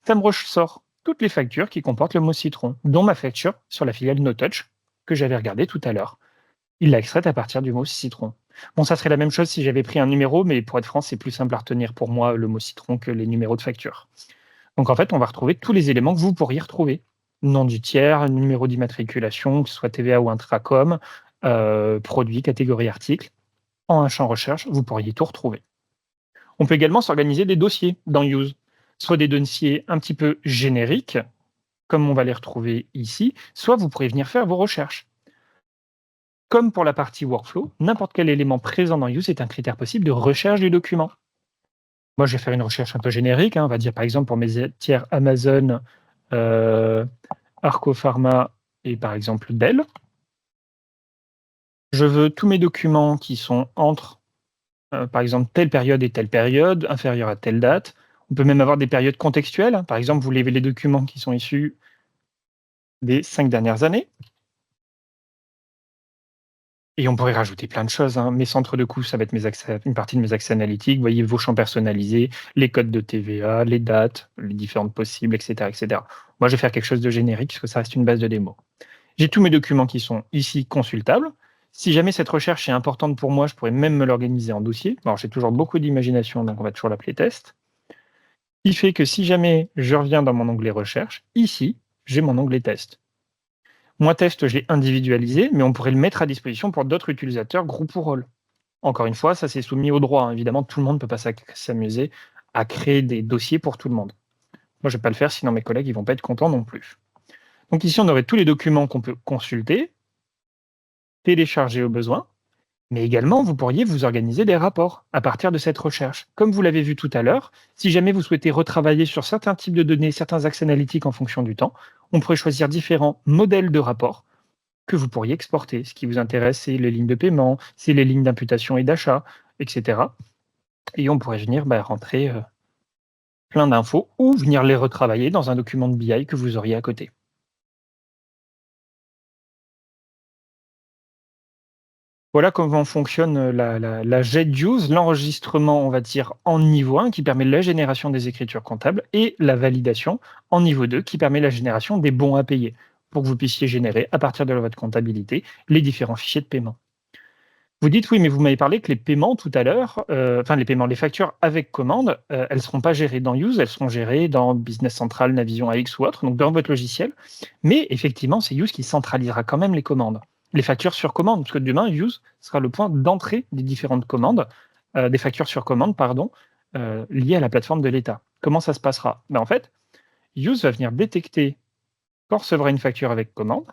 Ça me ressort toutes les factures qui comportent le mot citron, dont ma facture sur la filiale NoTouch que j'avais regardée tout à l'heure. Il l'a extraite à partir du mot citron. Bon, ça serait la même chose si j'avais pris un numéro, mais pour être franc, c'est plus simple à retenir pour moi le mot citron que les numéros de facture. Donc en fait, on va retrouver tous les éléments que vous pourriez retrouver. Nom du tiers, numéro d'immatriculation, que ce soit TVA ou intracom, produit, catégorie article. En un champ recherche, vous pourriez tout retrouver. On peut également s'organiser des dossiers dans Use, soit des dossiers un petit peu génériques, comme on va les retrouver ici, soit vous pourrez venir faire vos recherches. Comme pour la partie workflow, n'importe quel élément présent dans Use est un critère possible de recherche du document. Moi, je vais faire une recherche un peu générique, hein, on va dire par exemple pour mes tiers Amazon, Arco Pharma et par exemple Dell. Je veux tous mes documents qui sont entre, par exemple, telle période et telle période, inférieure à telle date. On peut même avoir des périodes contextuelles, hein. Par exemple, vous levez les documents qui sont issus des 5 dernières années. Et on pourrait rajouter plein de choses, hein. Mes centres de coûts, ça va être une partie de mes accès analytiques. Vous voyez vos champs personnalisés, les codes de TVA, les dates, les différentes possibles, etc., etc. Moi, je vais faire quelque chose de générique, parce que ça reste une base de démo. J'ai tous mes documents qui sont ici consultables. Si jamais cette recherche est importante pour moi, je pourrais même me l'organiser en dossier. Alors, j'ai toujours beaucoup d'imagination, donc on va toujours l'appeler test. Ce qui fait que si jamais je reviens dans mon onglet recherche, ici, j'ai mon onglet test. Moi, test, je l'ai individualisé, mais on pourrait le mettre à disposition pour d'autres utilisateurs, groupe ou rôle. Encore une fois, ça c'est soumis au droit, hein. Évidemment, tout le monde ne peut pas s'amuser à créer des dossiers pour tout le monde. Moi, je ne vais pas le faire, sinon mes collègues ne vont pas être contents non plus. Donc ici, on aurait tous les documents qu'on peut consulter, télécharger au besoin, mais également, vous pourriez vous organiser des rapports à partir de cette recherche. Comme vous l'avez vu tout à l'heure, si jamais vous souhaitez retravailler sur certains types de données, certains axes analytiques en fonction du temps, on pourrait choisir différents modèles de rapports que vous pourriez exporter. Ce qui vous intéresse, c'est les lignes de paiement, c'est les lignes d'imputation et d'achat, etc. Et on pourrait venir rentrer plein d'infos ou venir les retravailler dans un document de BI que vous auriez à côté. Voilà comment fonctionne la JET-Use, l'enregistrement, on va dire, en niveau 1, qui permet la génération des écritures comptables, et la validation en niveau 2, qui permet la génération des bons à payer, pour que vous puissiez générer, à partir de votre comptabilité, les différents fichiers de paiement. Vous dites oui, mais vous m'avez parlé que les paiements tout à l'heure, les factures avec commande, elles ne seront pas gérées dans Use, elles seront gérées dans Business Central, Navision AX ou autre, donc dans votre logiciel. Mais effectivement, c'est Use qui centralisera quand même les commandes, les factures sur commande, parce que demain, Use sera le point d'entrée des différentes commandes, des factures sur commande, pardon, liées à la plateforme de l'État. Comment ça se passera? En fait, Use va venir détecter quand recevra une facture avec commande.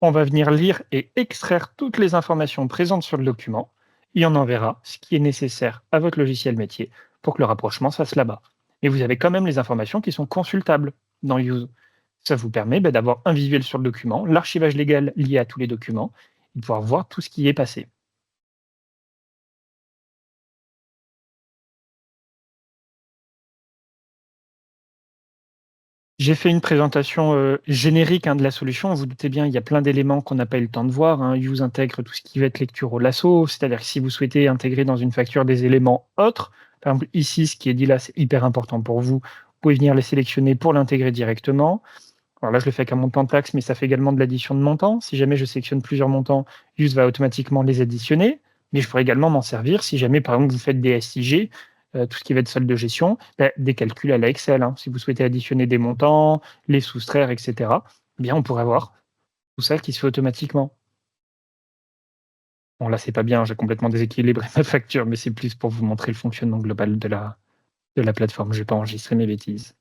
On va venir lire et extraire toutes les informations présentes sur le document et on enverra ce qui est nécessaire à votre logiciel métier pour que le rapprochement se fasse là-bas. Et vous avez quand même les informations qui sont consultables dans Use. Ça vous permet d'avoir un visuel sur le document, l'archivage légal lié à tous les documents et de pouvoir voir tout ce qui est passé. J'ai fait une présentation, générique, hein, de la solution. Vous doutez bien, il y a plein d'éléments qu'on n'a pas eu le temps de voir, hein. Use intègre tout ce qui va être lecture au lasso, c'est-à-dire que si vous souhaitez intégrer dans une facture des éléments autres, par exemple ici, ce qui est dit là, c'est hyper important pour vous. Vous pouvez venir les sélectionner pour l'intégrer directement. Alors là, je le fais avec un montant de taxe, mais ça fait également de l'addition de montants. Si jamais je sélectionne plusieurs montants, Use va automatiquement les additionner. Mais je pourrais également m'en servir si jamais, par exemple, vous faites des SIG, tout ce qui va être solde de gestion, des calculs à la Excel, hein. Si vous souhaitez additionner des montants, les soustraire, et cetera, eh bien, on pourrait avoir tout ça qui se fait automatiquement. Bon, là, c'est pas bien, j'ai complètement déséquilibré ma facture, mais c'est plus pour vous montrer le fonctionnement global de la plateforme. Je vais pas enregistrer mes bêtises.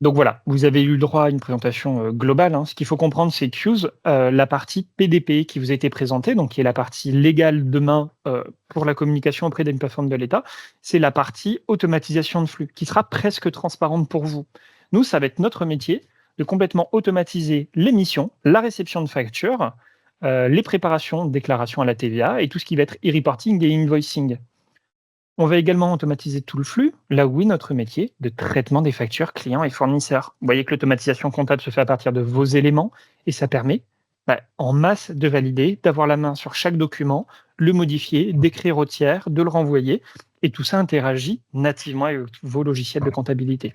Donc voilà, vous avez eu le droit à une présentation globale, hein. Ce qu'il faut comprendre, c'est qu'Use, la partie PDP qui vous a été présentée, donc qui est la partie légale demain pour la communication auprès d'une plateforme de l'État, c'est la partie automatisation de flux qui sera presque transparente pour vous. Nous, ça va être notre métier de complètement automatiser l'émission, la réception de factures, les préparations de déclarations à la TVA et tout ce qui va être e-reporting et invoicing. On va également automatiser tout le flux, là où est notre métier de traitement des factures clients et fournisseurs. Vous voyez que l'automatisation comptable se fait à partir de vos éléments et ça permet en masse de valider, d'avoir la main sur chaque document, le modifier, d'écrire au tiers, de le renvoyer et tout ça interagit nativement avec vos logiciels de comptabilité.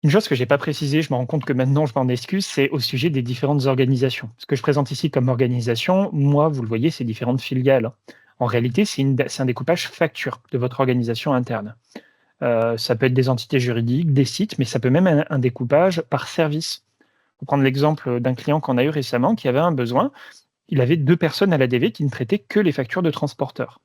Une chose que j'ai pas précisé, je me rends compte que maintenant je m'en excuse, c'est au sujet des différentes organisations. Ce que je présente ici comme organisation, moi, vous le voyez, c'est différentes filiales, hein. En réalité, c'est un découpage facture de votre organisation interne. Ça peut être des entités juridiques, des sites, mais ça peut même être un découpage par service. Pour prendre l'exemple d'un client qu'on a eu récemment qui avait un besoin, il avait 2 personnes à l'ADV qui ne traitaient que les factures de transporteurs.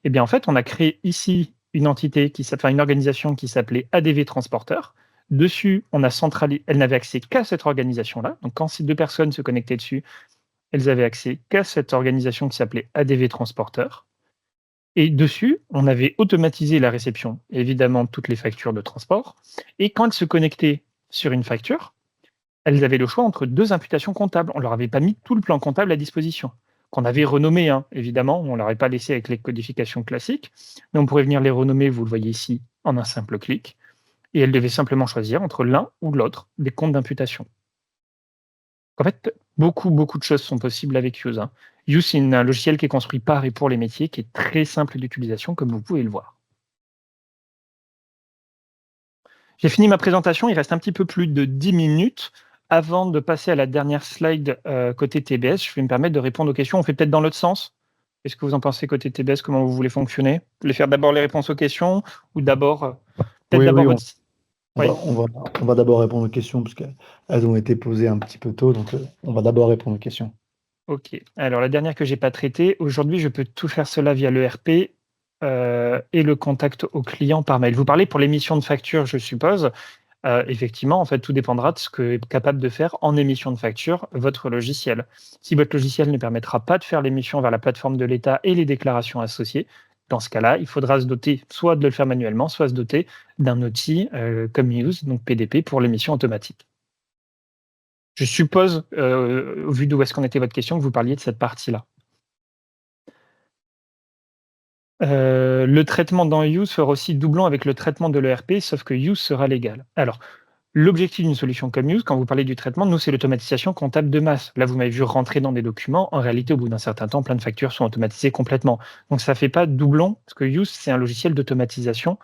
Eh bien, en fait, on a créé ici une entité une organisation qui s'appelait ADV Transporteur. Dessus, on a centralisé, elle n'avait accès qu'à cette organisation-là. Donc, quand ces 2 personnes se connectaient dessus, elles avaient accès qu'à cette organisation qui s'appelait ADV Transporteur. Et dessus, on avait automatisé la réception, évidemment, de toutes les factures de transport. Et quand elles se connectaient sur une facture, elles avaient le choix entre 2 imputations comptables. On ne leur avait pas mis tout le plan comptable à disposition, qu'on avait renommé, hein, évidemment, on ne l'aurait pas laissé avec les codifications classiques, mais on pourrait venir les renommer, vous le voyez ici, en un simple clic, et elles devaient simplement choisir entre l'un ou l'autre des comptes d'imputation. En fait, beaucoup de choses sont possibles avec Use, hein. Use, c'est un logiciel qui est construit par et pour les métiers, qui est très simple d'utilisation, comme vous pouvez le voir. J'ai fini ma présentation, il reste un petit peu plus de 10 minutes. Avant de passer à la dernière slide, côté TBS, je vais me permettre de répondre aux questions. On fait peut-être dans l'autre sens? Qu'est-ce que vous en pensez côté TBS? Comment vous voulez fonctionner? Vous voulez faire d'abord les réponses aux questions ou d'abord, peut-être Oui, d'abord oui, votre on oui, va on va on va d'abord répondre aux questions parce qu'elles ont été posées un petit peu tôt, donc on va d'abord répondre aux questions. OK. Alors la dernière que j'ai pas traitée, aujourd'hui, je peux tout faire cela via l'ERP, et le contact au client par mail. Vous parlez pour l'émission de facture, je suppose? Effectivement, en fait, tout dépendra de ce qu'est capable de faire en émission de facture votre logiciel. Si votre logiciel ne permettra pas de faire l'émission vers la plateforme de l'État et les déclarations associées, dans ce cas-là, il faudra se doter soit de le faire manuellement, soit se doter d'un outil comme Use, donc PDP, pour l'émission automatique. Je suppose, au vu d'où est-ce qu'en était votre question, que vous parliez de cette partie-là. Le traitement dans Use fera aussi doublon avec le traitement de l'ERP, sauf que Use sera légal. Alors, l'objectif d'une solution comme Use, quand vous parlez du traitement, nous, c'est l'automatisation comptable de masse. Là, vous m'avez vu rentrer dans des documents. En réalité, au bout d'un certain temps, plein de factures sont automatisées complètement. Donc, ça ne fait pas doublon, parce que Use, c'est un logiciel d'automatisation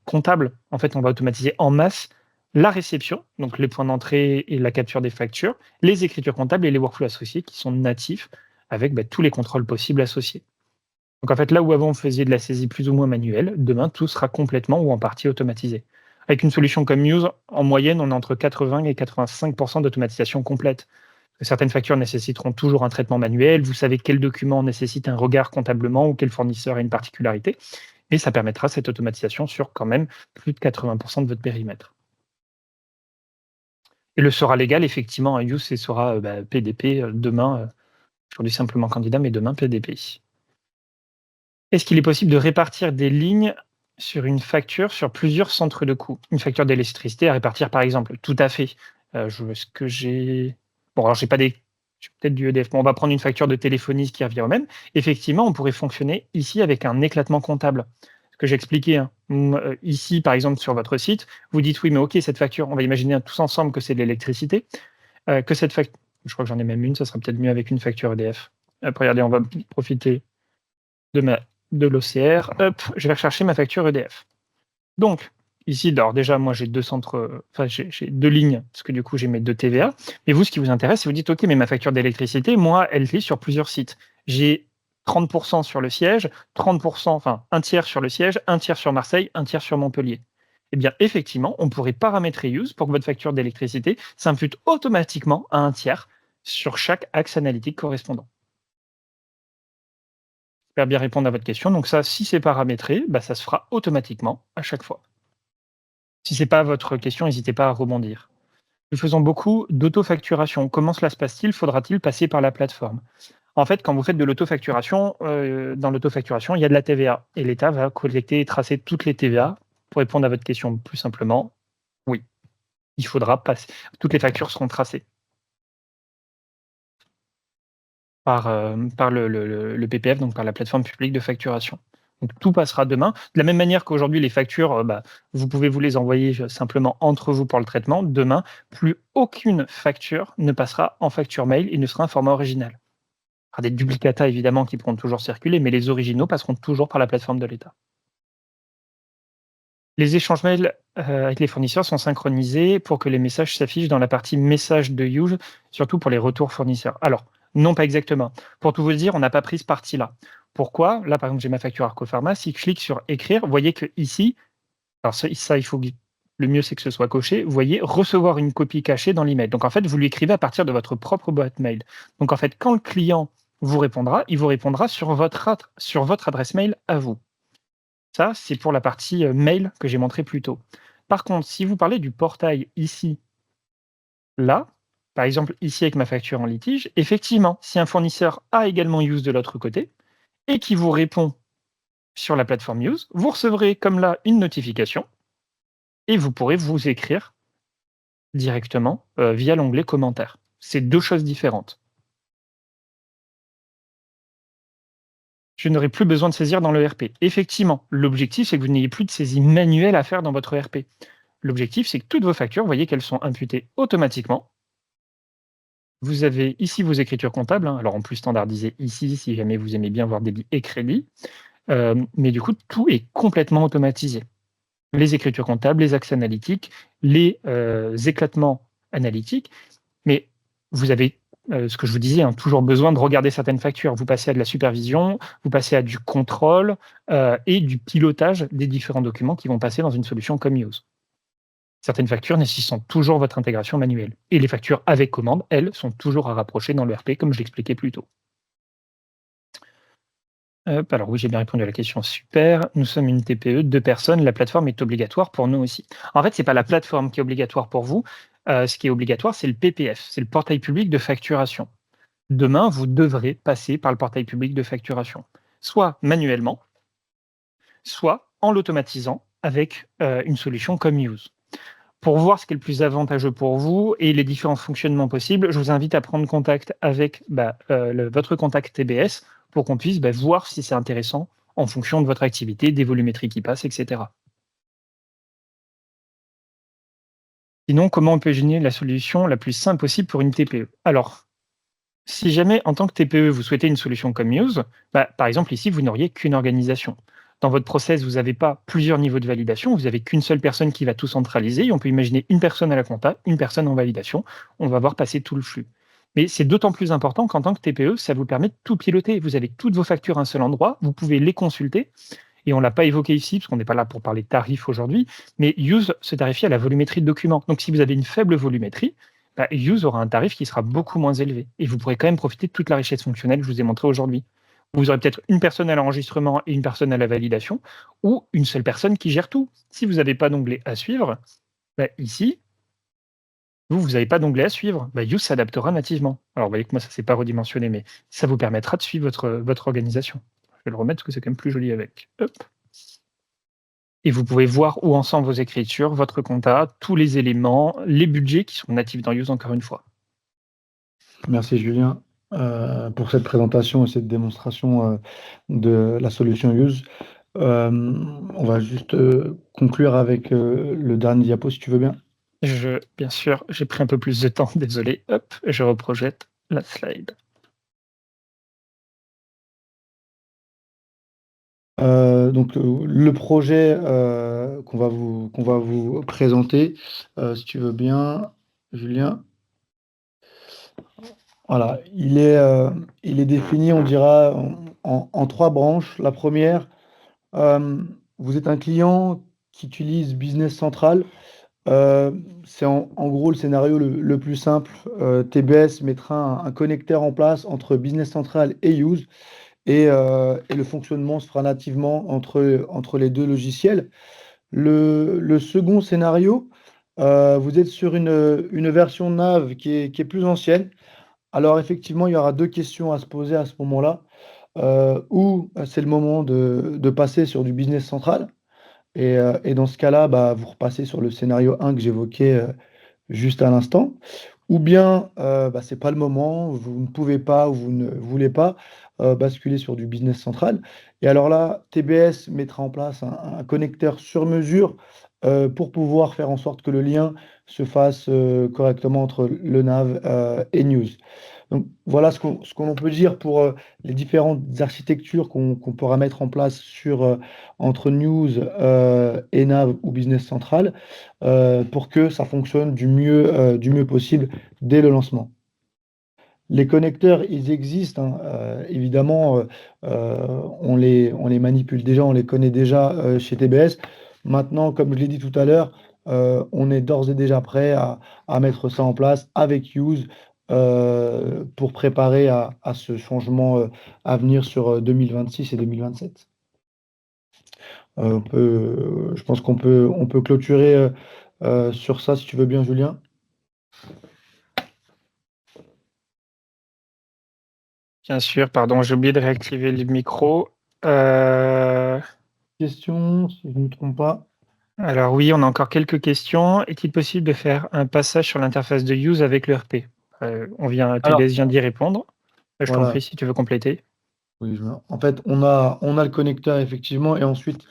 comptable. En fait, on va automatiser en masse la réception, donc les points d'entrée et la capture des factures, les écritures comptables et les workflows associés qui sont natifs avec tous les contrôles possibles associés. Donc en fait, là où avant on faisait de la saisie plus ou moins manuelle, demain tout sera complètement ou en partie automatisé. Avec une solution comme Muse, en moyenne, on est entre 80 et 85% d'automatisation complète. Certaines factures nécessiteront toujours un traitement manuel, vous savez quel document nécessite un regard comptablement ou quel fournisseur a une particularité, et ça permettra cette automatisation sur quand même plus de 80% de votre périmètre. Et le sera légal, effectivement, à Use, et sera PDP demain, aujourd'hui simplement candidat, mais demain PDP. Est-ce qu'il est possible de répartir des lignes sur une facture sur plusieurs centres de coûts? Une facture d'électricité à répartir, par exemple? Tout à fait. Est-ce que j'ai bon, alors j'ai peut-être du EDF, mais on va prendre une facture de téléphonie qui revient au même. Effectivement, on pourrait fonctionner ici avec un éclatement comptable. Ce que j'expliquais, hein. Ici, par exemple, sur votre site, vous dites: «Oui, mais OK, cette facture», on va imaginer tous ensemble que c'est de l'électricité, que cette fac je crois que j'en ai même une, ça sera peut-être mieux avec une facture EDF. Hop, regardez, on va profiter de l'OCR, hop, je vais rechercher ma facture EDF. Donc, ici, alors déjà, moi, j'ai 2 centres, enfin, j'ai 2 lignes, parce que du coup, j'ai mes 2 TVA. Mais vous, ce qui vous intéresse, c'est vous dites: «OK, mais ma facture d'électricité, moi, elle est sur plusieurs sites. J'ai 30 sur le siège, 30, enfin, un tiers sur le siège, un tiers sur Marseille, un tiers sur Montpellier». Eh bien, effectivement, on pourrait paramétrer Use pour que votre facture d'électricité s'impute automatiquement à un tiers sur chaque axe analytique correspondant. J'espère bien répondre à votre question. Donc ça, si c'est paramétré, bah, ça se fera automatiquement à chaque fois. Si c'est pas votre question, n'hésitez pas à rebondir. Nous faisons beaucoup d'autofacturation. Comment cela se passe-t-il? Faudra-t-il passer par la plateforme? En fait, quand vous faites de l'autofacturation, dans l'autofacturation, il y a de la TVA et l'État va collecter et tracer toutes les TVA. Pour répondre à votre question plus simplement, oui, il faudra passer. Toutes les factures seront tracées par le PPF, donc par la plateforme publique de facturation. Donc tout passera demain. De la même manière qu'aujourd'hui, les factures, bah, vous pouvez vous les envoyer simplement entre vous pour le traitement. Demain, plus aucune facture ne passera en facture mail et ne sera un format original. Il y aura des duplicata évidemment qui pourront toujours circuler, mais les originaux passeront toujours par la plateforme de l'État. Les échanges mails avec les fournisseurs sont synchronisés pour que les messages s'affichent dans la partie messages de use, surtout pour les retours fournisseurs. Alors, non, pas exactement. Pour tout vous dire, on n'a pas pris ce parti-là. Pourquoi? Là, par exemple, j'ai ma facture Arcopharma. Si je clique sur écrire, vous voyez que ici, alors ça, il faut que le mieux, c'est que ce soit coché. Vous voyez recevoir une copie cachée dans l'email. Donc, en fait, vous lui écrivez à partir de votre propre boîte mail. Donc, en fait, quand le client vous répondra, il vous répondra sur votre adresse mail à vous. Ça, c'est pour la partie, mail que j'ai montré plus tôt. Par contre, si vous parlez du portail ici, là, par exemple ici avec ma facture en litige, effectivement, si un fournisseur a également Use de l'autre côté et qui vous répond sur la plateforme Use, vous recevrez comme là une notification et vous pourrez vous écrire directement, via l'onglet commentaires. C'est 2 choses différentes. Je n'aurai plus besoin de saisir dans le RP. Effectivement, l'objectif, c'est que vous n'ayez plus de saisie manuelle à faire dans votre RP. L'objectif, c'est que toutes vos factures, vous voyez qu'elles sont imputées automatiquement. Vous avez ici vos écritures comptables, hein, alors en plus standardisées ici, si jamais vous aimez bien voir débit et crédit. Mais du coup, tout est complètement automatisé. Les écritures comptables, les axes analytiques, les éclatements analytiques. Mais vous avez, ce que je vous disais, hein, toujours besoin de regarder certaines factures. Vous passez à de la supervision, vous passez à du contrôle et du pilotage des différents documents qui vont passer dans une solution comme Use. Certaines factures nécessitent toujours votre intégration manuelle. Et les factures avec commande, elles, sont toujours à rapprocher dans le RP, comme je l'expliquais plus tôt. Hop, alors oui, j'ai bien répondu à la question, super. Nous sommes une TPE, 2 personnes, la plateforme est obligatoire pour nous aussi. En fait, c'est pas la plateforme qui est obligatoire pour vous, ce qui est obligatoire, c'est le PPF, c'est le portail public de facturation. Demain, vous devrez passer par le portail public de facturation, soit manuellement, soit en l'automatisant avec, une solution comme Use. Pour voir ce qui est le plus avantageux pour vous et les différents fonctionnements possibles, je vous invite à prendre contact avec, votre contact TBS pour qu'on puisse, voir si c'est intéressant en fonction de votre activité, des volumétries qui passent et cetera. Sinon, comment on peut imaginer la solution la plus simple possible pour une TPE? Alors, si jamais en tant que TPE, vous souhaitez une solution comme Muse, par exemple ici, vous n'auriez qu'une organisation. Dans votre process, vous n'avez pas plusieurs niveaux de validation, vous avez qu'une seule personne qui va tout centraliser et on peut imaginer une personne à la compta, une personne en validation. On va voir passer tout le flux. Mais c'est d'autant plus important qu'en tant que TPE, ça vous permet de tout piloter. Vous avez toutes vos factures à un seul endroit, vous pouvez les consulter et on ne l'a pas évoqué ici parce qu'on n'est pas là pour parler tarifs aujourd'hui, mais Use se tarifie à la volumétrie de documents. Donc si vous avez une faible volumétrie, Use aura un tarif qui sera beaucoup moins élevé et vous pourrez quand même profiter de toute la richesse fonctionnelle que je vous ai montrée aujourd'hui. Vous aurez peut-être une personne à l'enregistrement et une personne à la validation ou une seule personne qui gère tout. Si vous n'avez pas d'onglet à suivre, ici, vous n'avez pas d'onglet à suivre. Use s'adaptera nativement. Alors, vous voyez que moi, ça ne s'est pas redimensionné, mais ça vous permettra de suivre votre organisation. Je vais le remettre parce que c'est quand même plus joli avec. Hop. Et vous pouvez voir où en sont vos écritures, votre compta, tous les éléments, les budgets qui sont natifs dans Use encore une fois. Merci Julien, pour cette présentation et cette démonstration, de la solution Use. On va juste, conclure avec, le dernier diapo si tu veux bien. Bien sûr, j'ai pris un peu plus de temps, désolé. Hop, je reprojette la slide. Donc, le projet qu'on va vous présenter, si tu veux bien, Julien. Voilà, il est défini, on dira, en trois branches. La première, vous êtes un client qui utilise Business Central. C'est en gros le scénario le plus simple. TBS mettra un connecteur en place entre Business Central et Use et le fonctionnement se fera nativement entre les deux logiciels. Le second scénario, vous êtes sur une version nav qui est plus ancienne. Alors effectivement, il y aura deux questions à se poser à ce moment-là. Ou c'est le moment de passer sur du Business Central. Et dans ce cas-là, bah, vous repassez sur le scénario 1 que j'évoquais juste à l'instant. Ou bien, bah, c'est pas le moment, vous ne pouvez pas ou vous ne voulez pas basculer sur du Business Central. Et alors là, TBS mettra en place un connecteur sur mesure pour pouvoir faire en sorte que le lien se fasse correctement entre le nav et News. Donc voilà ce qu'on peut dire pour les différentes architectures qu'on pourra mettre en place entre News et Nav ou Business Central pour que ça fonctionne du mieux possible dès le lancement. Les connecteurs, ils existent, hein, évidemment, on les manipule déjà, on les connaît déjà chez TBS. Maintenant, comme je l'ai dit tout à l'heure, on est d'ores et déjà prêt à mettre ça en place avec Use pour préparer à ce changement à venir sur 2026 et 2027. Je pense on peut clôturer sur ça si tu veux bien, Julien. Bien sûr, pardon, j'ai oublié de réactiver le micro. Euh, Question, si je ne me trompe pas. Alors oui, on a encore quelques questions. Est-il possible de faire un passage sur l'interface de Use avec l'ERP? Alors, TBS vient d'y répondre. Je t'en voilà. prie si tu veux compléter. Oui, en fait, on a le connecteur effectivement, et ensuite,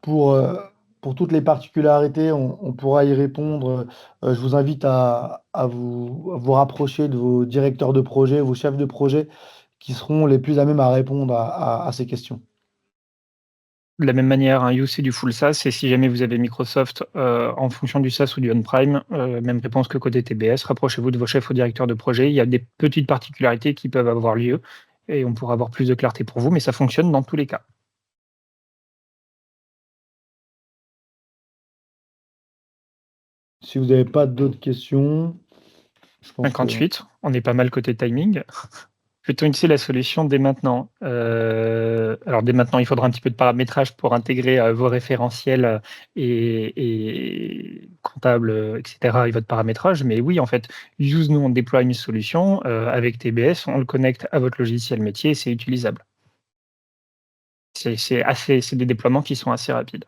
pour, euh, pour toutes les particularités, on pourra y répondre. Je vous invite à vous rapprocher de vos directeurs de projet, vos chefs de projet, qui seront les plus à même à répondre à ces questions. De la même manière, un Use, c'est du full SaaS. Et si jamais vous avez Microsoft en fonction du SaaS ou du on-prime, même réponse que côté TBS, rapprochez-vous de vos chefs ou directeurs de projet. Il y a des petites particularités qui peuvent avoir lieu et on pourra avoir plus de clarté pour vous, mais ça fonctionne dans tous les cas. Si vous n'avez pas d'autres questions, je pense que 58, on est pas mal côté timing. Peut-on utiliser la solution dès maintenant? Alors dès maintenant, il faudra un petit peu de paramétrage pour intégrer vos référentiels et comptables, etc. et votre paramétrage. Mais oui, en fait, Use, nous, on déploie une solution avec TBS, on le connecte à votre logiciel métier et c'est utilisable. C'est des déploiements qui sont assez rapides.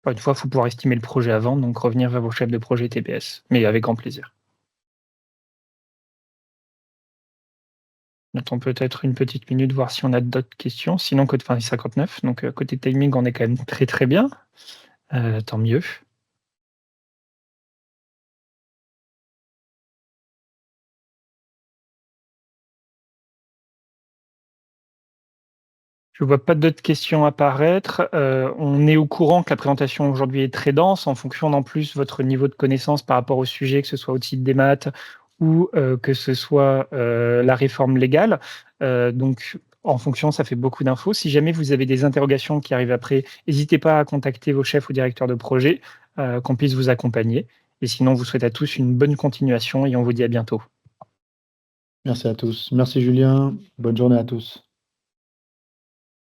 Encore une fois, il faut pouvoir estimer le projet avant, donc revenir vers vos chefs de projet TBS, mais avec grand plaisir. On attend peut-être une petite minute, voir si on a d'autres questions. Sinon, côté, enfin, 59, donc côté timing, on est quand même très très bien. Tant mieux. Je ne vois pas d'autres questions apparaître. On est au courant que la présentation aujourd'hui est très dense en fonction d'en plus votre niveau de connaissance par rapport au sujet, que ce soit au-dessus des maths ou que ce soit la réforme légale. Donc, en fonction, ça fait beaucoup d'infos. Si jamais vous avez des interrogations qui arrivent après, n'hésitez pas à contacter vos chefs ou directeurs de projet, qu'on puisse vous accompagner. Et sinon, on vous souhaite à tous une bonne continuation et on vous dit à bientôt. merci à tous. Merci Julien. Bonne journée à tous.